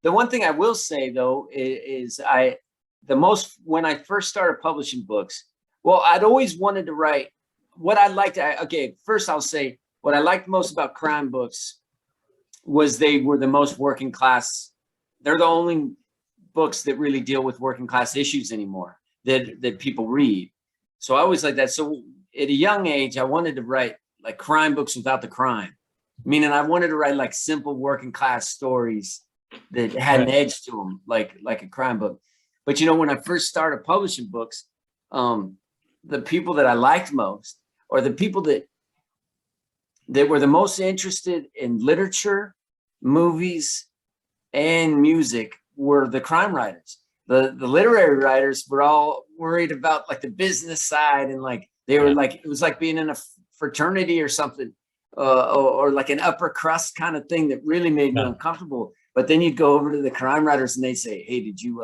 the one thing I will say though is when I first started publishing books, well, I'd always wanted to write what I liked. First I'll say what I liked most about crime books was they were the most working class. They're the only books that really deal with working class issues anymore that people read. So I always like that. So at a young age, I wanted to write like crime books without the crime, meaning I wanted to write like simple working class stories that had an edge to them, like a crime book. But when I first started publishing books, the people that I liked most, or the people that were the most interested in literature, movies, and music, were the crime writers. The literary writers were all worried about like the business side, and like they were like, it was like being in a fraternity or something, or like an upper crust kind of thing that really made me uncomfortable. But then you'd go over to the crime writers and they say, "Hey, did you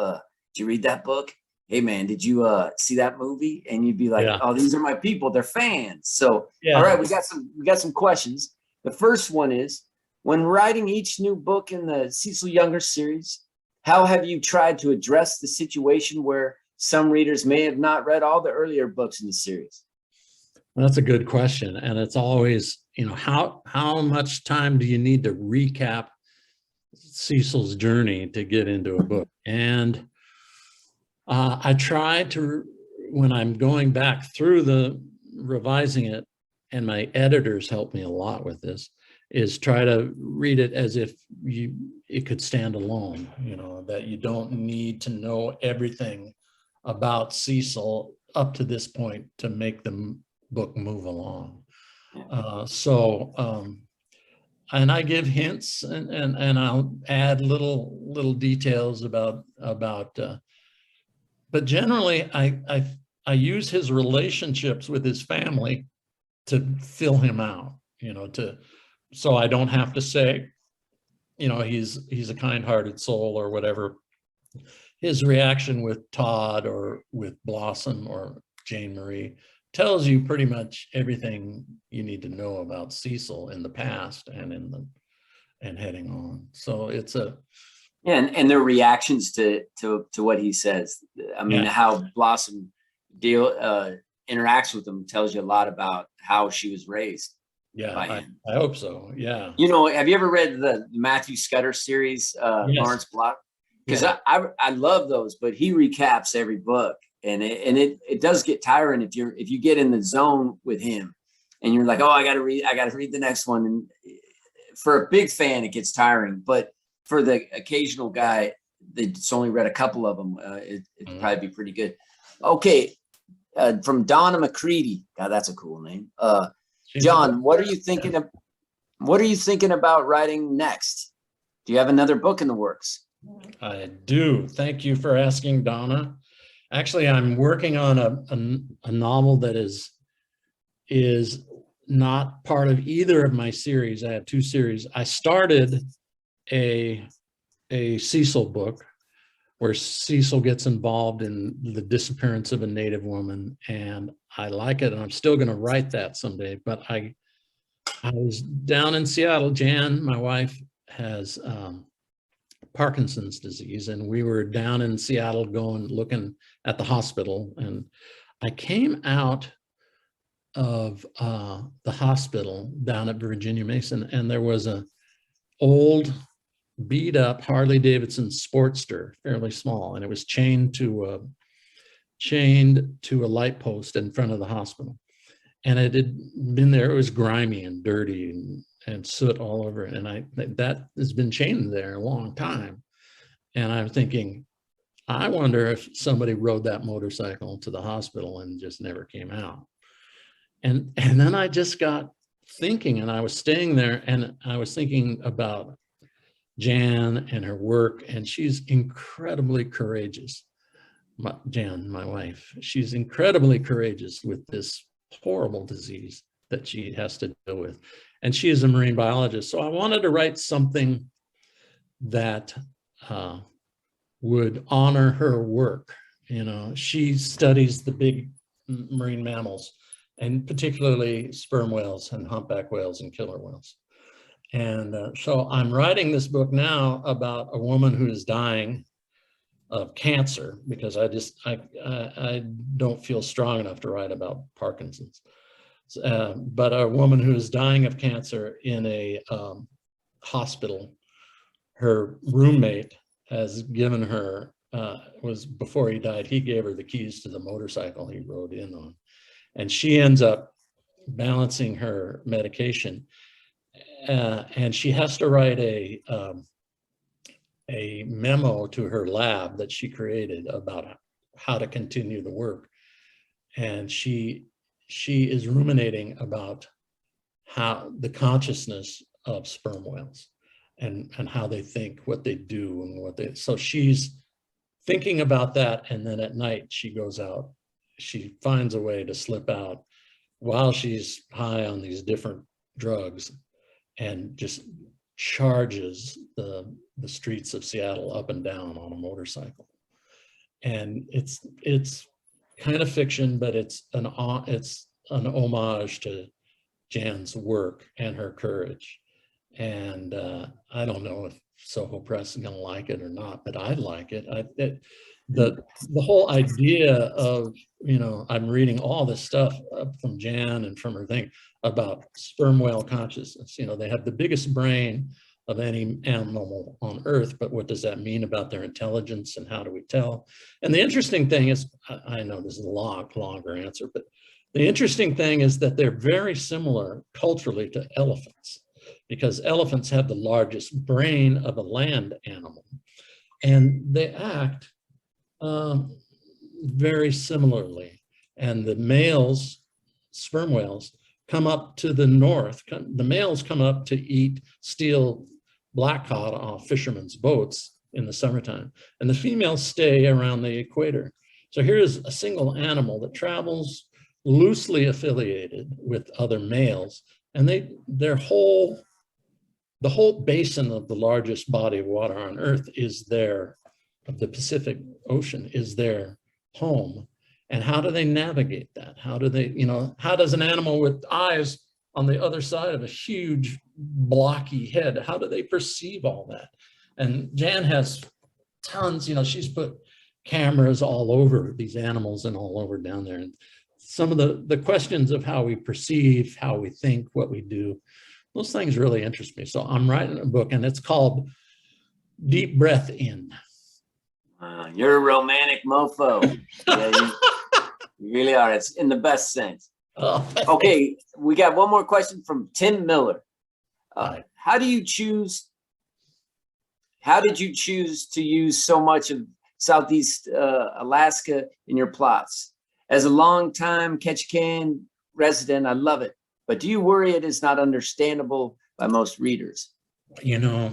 read that book? Hey man, did you see that movie?" And you'd be like, "Oh, these are my people. They're fans." So, all right, we got some questions. The first one is, when writing each new book in the Cecil Younger series, how have you tried to address the situation where some readers may have not read all the earlier books in the series?
Well, that's a good question. And it's always, how much time do you need to recap Cecil's journey to get into a book? And I try to, when I'm going back through the revising it, and my editors help me a lot with this, is try to read it as if it could stand alone, that you don't need to know everything about Cecil up to this point to make the book move along. And I give hints, and I'll add little details about but generally I use his relationships with his family to fill him out, so I don't have to say, he's a kind-hearted soul or whatever. His reaction with Todd or with Blossom or Jane Marie tells you pretty much everything you need to know about Cecil in the past and heading on. So it's
and their reactions to what he says. I mean, how Blossom interacts with them tells you a lot about how she was raised.
Yeah, I hope so. Yeah.
Have you ever read the Matthew Scudder series, Lawrence Block? Because I love those, but he recaps every book, and it does get tiring if you get in the zone with him, and you're like, oh, I got to read the next one. And for a big fan, it gets tiring, but for the occasional guy that's only read a couple of them, it'd probably be pretty good. Okay, from Donna McCready. God, that's a cool name. John, what are you thinking of? What are you thinking about writing next? Do you have another book in the works?
I do. Thank you for asking, Donna. Actually, I'm working on a novel that is not part of either of my series. I have two series. I started a Cecil book, where Cecil gets involved in the disappearance of a Native woman. And I like it, and I'm still going to write that someday. But I was down in Seattle. Jan, my wife, has Parkinson's disease, and we were down in Seattle looking at the hospital. And I came out of the hospital down at Virginia Mason, and there was a old beat up Harley Davidson Sportster, fairly small, and it was chained to a light post in front of the hospital. And it had been there, it was grimy and dirty and soot all over it. And that has been chained there a long time. And I'm thinking, I wonder if somebody rode that motorcycle to the hospital and just never came out. And then I just got thinking, and I was staying there, and I was thinking about Jan and her work, and she's incredibly courageous. Jan, my wife, she's incredibly courageous with this horrible disease that she has to deal with. And she is a marine biologist. So I wanted to write something that would honor her work. You know, she studies the big marine mammals, and particularly sperm whales and humpback whales and killer whales. And so I'm writing this book now about a woman who is dying of cancer, because I don't feel strong enough to write about Parkinson's. But a woman who is dying of cancer in a hospital. Her roommate has given her, was before he died, he gave her the keys to the motorcycle he rode in on. And she ends up balancing her medication. And she has to write a memo to her lab that she created about how to continue the work. And she is ruminating about how the consciousness of sperm whales and how they think, what they do, and so she's thinking about that. And then at night she goes out, she finds a way to slip out while she's high on these different drugs, and just charges the streets of Seattle up and down on a motorcycle. And it's kind of fiction, but it's an homage to Jan's work and her courage. And I don't know if Soho Press is going to like it or not, but I like it. The whole idea of, you know, I'm reading all this stuff from Jan and from her thing about sperm whale consciousness. You know, they have the biggest brain of any animal on Earth, but what does that mean about their intelligence, and how do we tell? And the interesting thing is, I know this is a longer answer, but the interesting thing is that they're very similar culturally to elephants, because elephants have the largest brain of a land animal, and they act very similarly. And the males, sperm whales, come up to the north. The males come up to steal black cod off fishermen's boats in the summertime, and the females stay around the equator. So here's a single animal that travels loosely affiliated with other males, and the whole basin of the largest body of water on Earth is of the Pacific Ocean, is their home. And how do they navigate that? How do they, you know, how does an animal with eyes on the other side of a huge blocky head, how do they perceive all that? And Jan has tons, you know, she's put cameras all over these animals and all over down there. And some of the questions of how we perceive, how we think, what we do, those things really interest me. So I'm writing a book, and it's called Deep Breath In.
You're a romantic mofo. Yeah, you really are. It's in the best sense. Okay, we got one more question from Tim Miller. How did you choose to use so much of Southeast Alaska in your plots? As a longtime Ketchikan resident, I love it. But do you worry it is not understandable by most readers?
You know,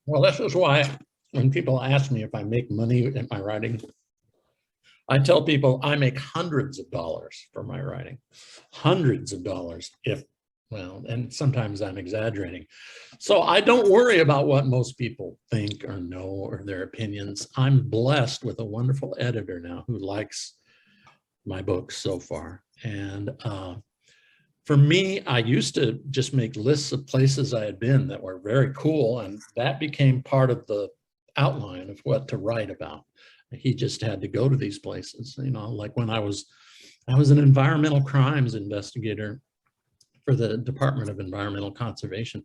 well, this is why when people ask me if I make money in my writing, I tell people I make hundreds of dollars from my writing, hundreds of dollars if Well, and sometimes I'm exaggerating. So I don't worry about what most people think or know or their opinions. I'm blessed with a wonderful editor now who likes my books so far. And for me, I used to just make lists of places I had been that were very cool, and that became part of the outline of what to write about. He just had to go to these places, you know, like when I was an environmental crimes investigator for the Department of Environmental Conservation.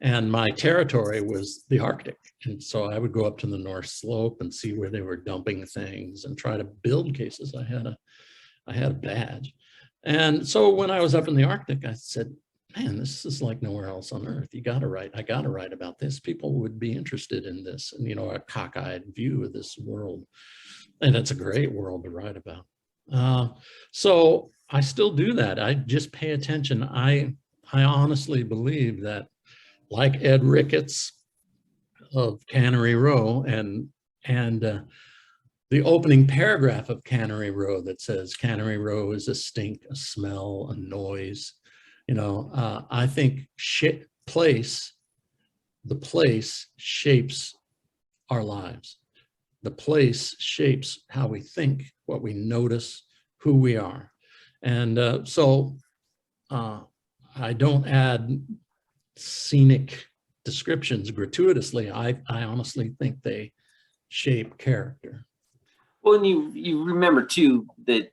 And my territory was the Arctic. And so I would go up to the North Slope and see where they were dumping things and try to build cases. I had a badge. And so when I was up in the Arctic, I said, man, this is like nowhere else on earth. I got to write about this. People would be interested in this, and, you know, a cockeyed view of this world. And it's a great world to write about. So I still do that. I just pay attention. I honestly believe that, like Ed Ricketts of Cannery Row and the opening paragraph of Cannery Row that says Cannery Row is a stink, a smell, a noise. You know, I think the place shapes our lives. The place shapes how we think, what we notice, who we are. And so I don't add scenic descriptions gratuitously. I honestly think they shape character.
Well, and you remember too that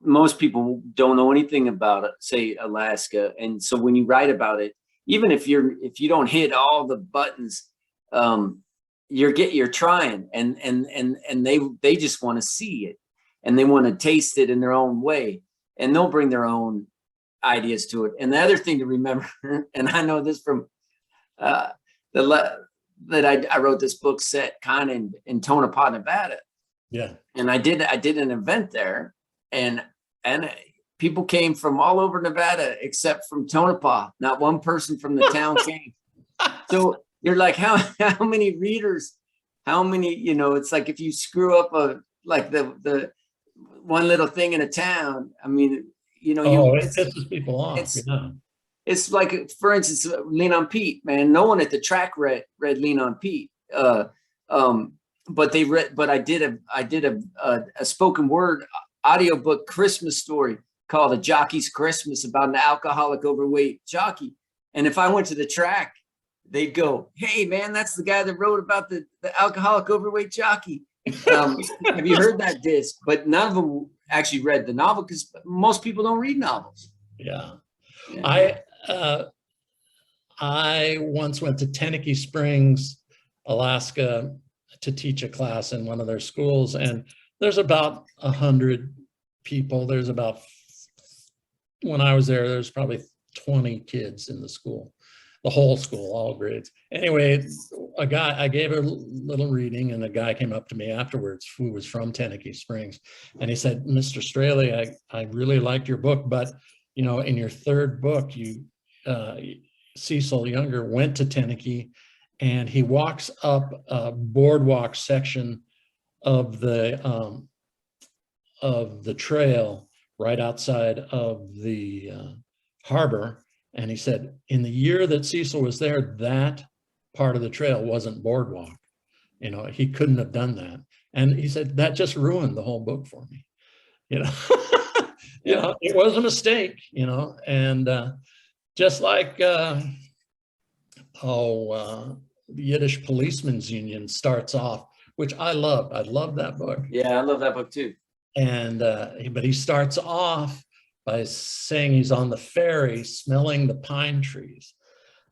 most people don't know anything about it, say Alaska, and so when you write about it, even if you don't hit all the buttons, you're trying, and they just want to see it, and they want to taste it in their own way, and they'll bring their own ideas to it. And the other thing to remember, and I know this from that I wrote this book set kind of in Tonopah, Nevada.
Yeah.
And I did an event there, and people came from all over Nevada except from Tonopah. Not one person from the town came. So you're like, how many readers, how many, you know, it's like if you screw up the one little thing in a town, I mean, you know,
it pisses people off.
It's like, for instance, Lean on Pete, man. No one at the track read Lean on Pete. But they read, but I did a spoken word audiobook Christmas story called A Jockey's Christmas about an alcoholic overweight jockey. And if I went to the track, they'd go, hey man, that's the guy that wrote about the alcoholic overweight jockey. Have you heard that disc? But none of them actually read the novel because most people don't read novels.
Yeah. I once went to Teneke Springs, Alaska, to teach a class in one of their schools, and there's about 100 people. When I was there's probably 20 kids in the school, the whole school, all grades. Anyway, I gave a little reading, and a guy came up to me afterwards who was from Teneke Springs, and he said, Mr. Straley, I really liked your book, but you know, in your third book, Cecil Younger went to Teneke, and he walks up a boardwalk section of the trail right outside of the harbor. And he said, in the year that Cecil was there, that part of the trail wasn't boardwalk. You know, he couldn't have done that. And he said, that just ruined the whole book for me. You know, you know, it was a mistake, you know, and just like, the Yiddish Policemen's Union starts off, which I love. I love that book.
Yeah, I love that book too.
And but he starts off by saying he's on the ferry smelling the pine trees.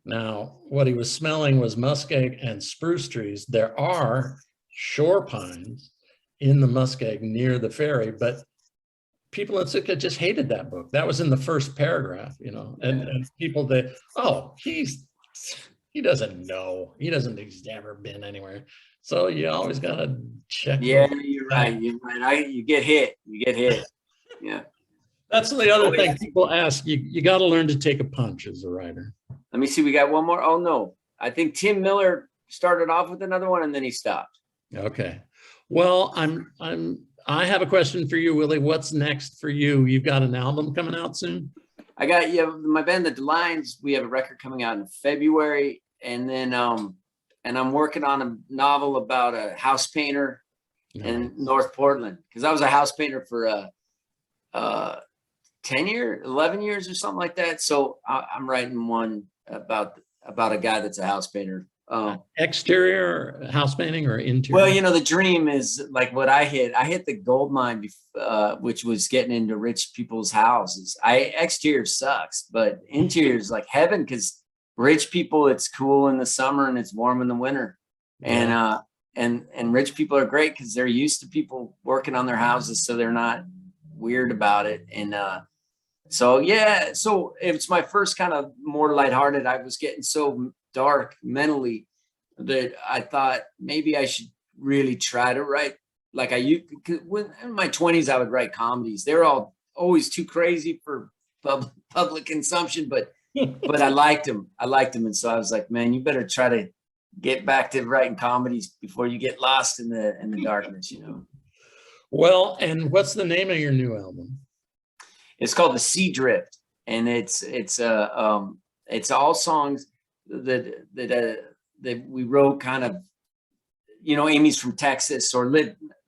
Now, what he was smelling was muskeg and spruce trees. There are shore pines in the muskeg near the ferry, but people in Sitka just hated that book. That was in the first paragraph, you know, and people that, oh, he doesn't know. He's never been anywhere. So you always got to check.
Yeah, you're right. You're right. You get hit. Yeah.
That's the other thing people ask. You got to learn to take a punch as a writer.
Let me see. We got one more. Oh no. I think Tim Miller started off with another one and then he stopped.
Okay. Well, I have a question for you, Willie. What's next for you? You've got an album coming out soon?
I got, yeah, my band, The Lions, we have a record coming out in February. And then, and I'm working on a novel about a house painter in North Portland. Cause I was a house painter for 10 years, 11 years or something like that. So I'm writing one about a guy that's a house painter.
Exterior house painting or interior?
Well, you know, the dream is like what I hit the gold mine, which was getting into rich people's houses. Exterior sucks, but interior is like heaven, because rich people, it's cool in the summer and it's warm in the winter.
Yeah.
And rich people are great because they're used to people working on their houses, so they're not weird about it. And so yeah, so it's my first kind of more lighthearted. I was getting so dark mentally that I thought maybe I should really try to write like I used. When in my 20s, I would write comedies. They're all always too crazy for public consumption, but I liked them. And so I was like, man, you better try to get back to writing comedies before you get lost in the darkness, you know.
Well, and what's the name of your new album?
It's called The Sea Drift, and it's all songs that we wrote kind of, you know, Amy's from Texas, or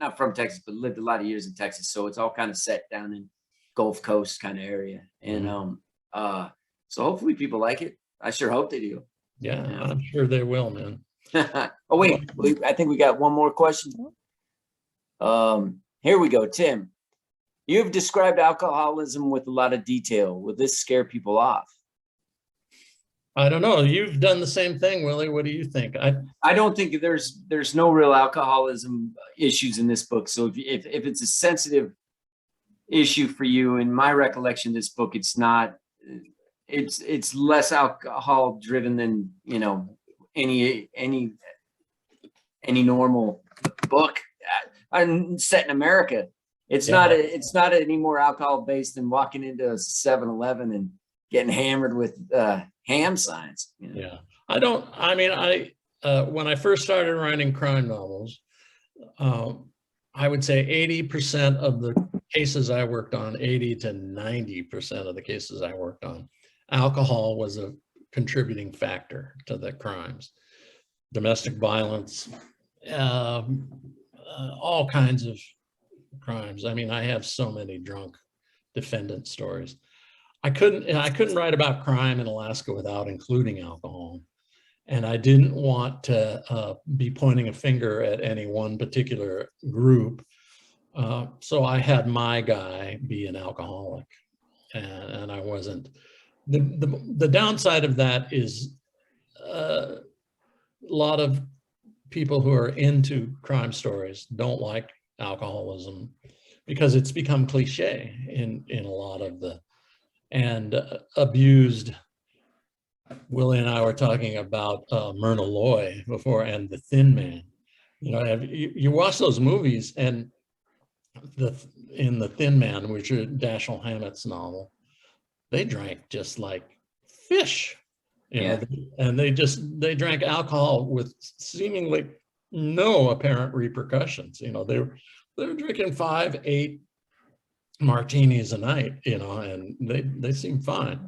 not from Texas, but lived a lot of years in Texas. So it's all kind of set down in Gulf Coast kind of area. And so hopefully people like it. I sure hope they do.
Yeah, I'm sure they will, man.
Oh, wait, I think we got one more question. Here we go, Tim. You've described alcoholism with a lot of detail. Will this scare people off?
I don't know. You've done the same thing, Willie. What do you think?
I don't think there's no real alcoholism issues in this book. So if it's a sensitive issue for you, in my recollection of this book, it's not. It's less alcohol driven than, you know, any normal book. I'm set in America. It's not any more alcohol based than walking into a 7-Eleven and getting hammered with ham signs. You know?
Yeah, when I first started writing crime novels, I would say 80% of the cases I worked on, 80 to 90% of the cases I worked on, alcohol was a contributing factor to the crimes. Domestic violence, all kinds of crimes. I mean, I have so many drunk defendant stories. I couldn't write about crime in Alaska without including alcohol. And I didn't want to be pointing a finger at any one particular group. So I had my guy be an alcoholic, and I wasn't. The downside of that is a lot of people who are into crime stories don't like alcoholism because it's become cliche in a lot of the, and abused. Willie and I were talking about Myrna Loy before, and The Thin Man. You know, you watch those movies, and in The Thin Man, which is Dashiell Hammett's novel, they drank just like fish, you know, and they drank alcohol with seemingly no apparent repercussions. You know, they were drinking 5-8 martinis a night, you know, and they seemed fine.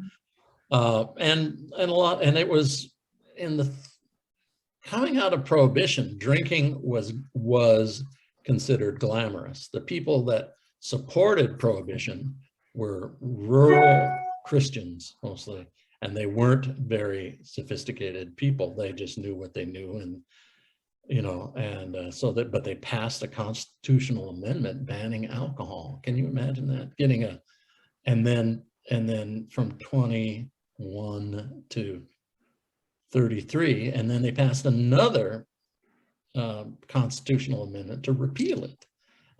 And it was in the coming out of Prohibition, drinking was considered glamorous. The people that supported Prohibition were rural Christians mostly, and they weren't very sophisticated people. They just knew what they knew, and you know, and but they passed a constitutional amendment banning alcohol. Can you imagine that? Getting and then from 21 to 33, and then they passed another constitutional amendment to repeal it.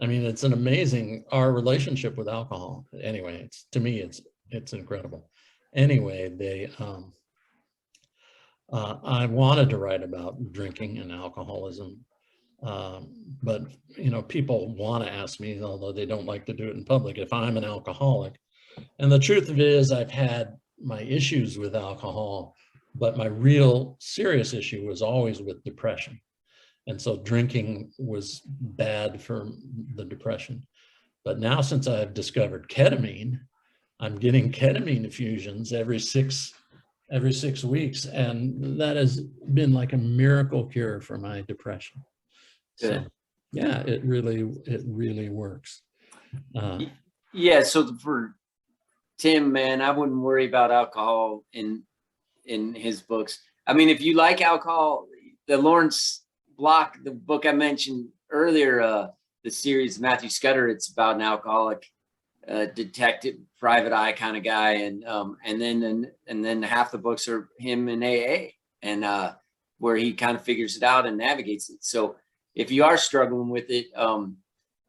I mean, it's an amazing, our relationship with alcohol. Anyway, to me, it's incredible. Anyway, I wanted to write about drinking and alcoholism, but you know, people want to ask me, although they don't like to do it in public, if I'm an alcoholic. And the truth of it is, I've had my issues with alcohol, but my real serious issue was always with depression. And so drinking was bad for the depression. But now, since I've discovered ketamine, I'm getting ketamine infusions every 6 weeks, and that has been like a miracle cure for my depression. So
Good.
yeah, it really works.
Yeah, so for Tim, man, I wouldn't worry about alcohol in his books. I mean, if you like alcohol, the Lawrence Block, the book I mentioned earlier, the series Matthew Scudder, it's about an alcoholic detective, private eye kind of guy, and then half the books are him in AA, and where he kind of figures it out and navigates it. So if you are struggling with it,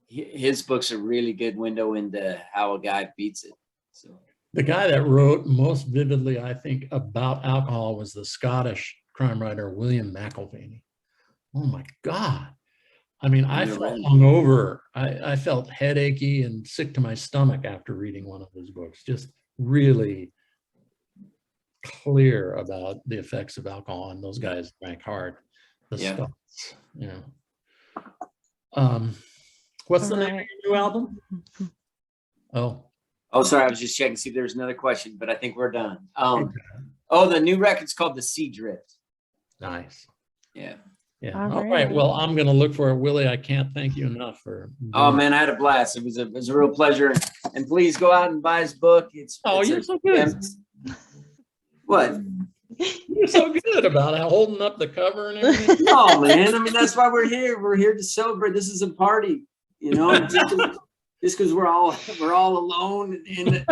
his books are really good window into how a guy beats it. So
the guy that wrote most vividly, I think, about alcohol was the Scottish crime writer William McIlvany. Oh my God. I mean, I felt hungover. I felt headachy and sick to my stomach after reading one of his books. Just really clear about the effects of alcohol, and those guys drank hard. The Scots, you know. What's the name of your new album?
Oh, sorry, I was just checking to see if there's another question, but I think we're done. The new record's called The Sea Drift.
Nice.
Yeah.
Yeah. All right. Well, I'm going to look for it. Willie, I can't thank you enough for.
Oh man, I had a blast. It was a real pleasure. And please go out and buy his book.
You're so good.
What?
You're so good about holding up the cover and everything.
Oh man, I mean, that's why we're here. We're here to celebrate. This is a party, you know. Just because we're all alone, and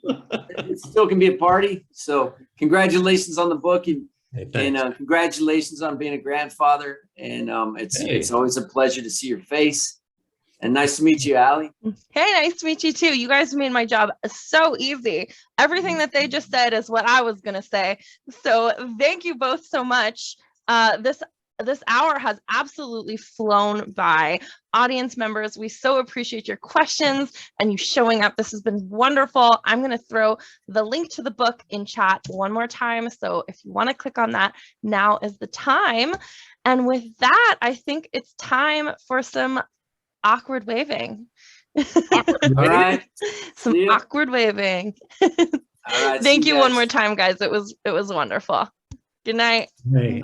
it still can be a party. So congratulations on the book, and congratulations on being a grandfather. And it's always a pleasure to see your face. And nice to meet you, Allie.
Hey, nice to meet you too. You guys made my job so easy. Everything that they just said is what I was gonna say. So thank you both so much. This hour has absolutely flown by. Audience members, we so appreciate your questions and you showing up. This has been wonderful. I'm going to throw the link to the book in chat one more time. So if you want to click on that, now is the time. And with that, I think it's time for some awkward waving.
All right.
Some awkward waving.
All right.
Thank you one more time, guys. It was wonderful. Good night.
Hey.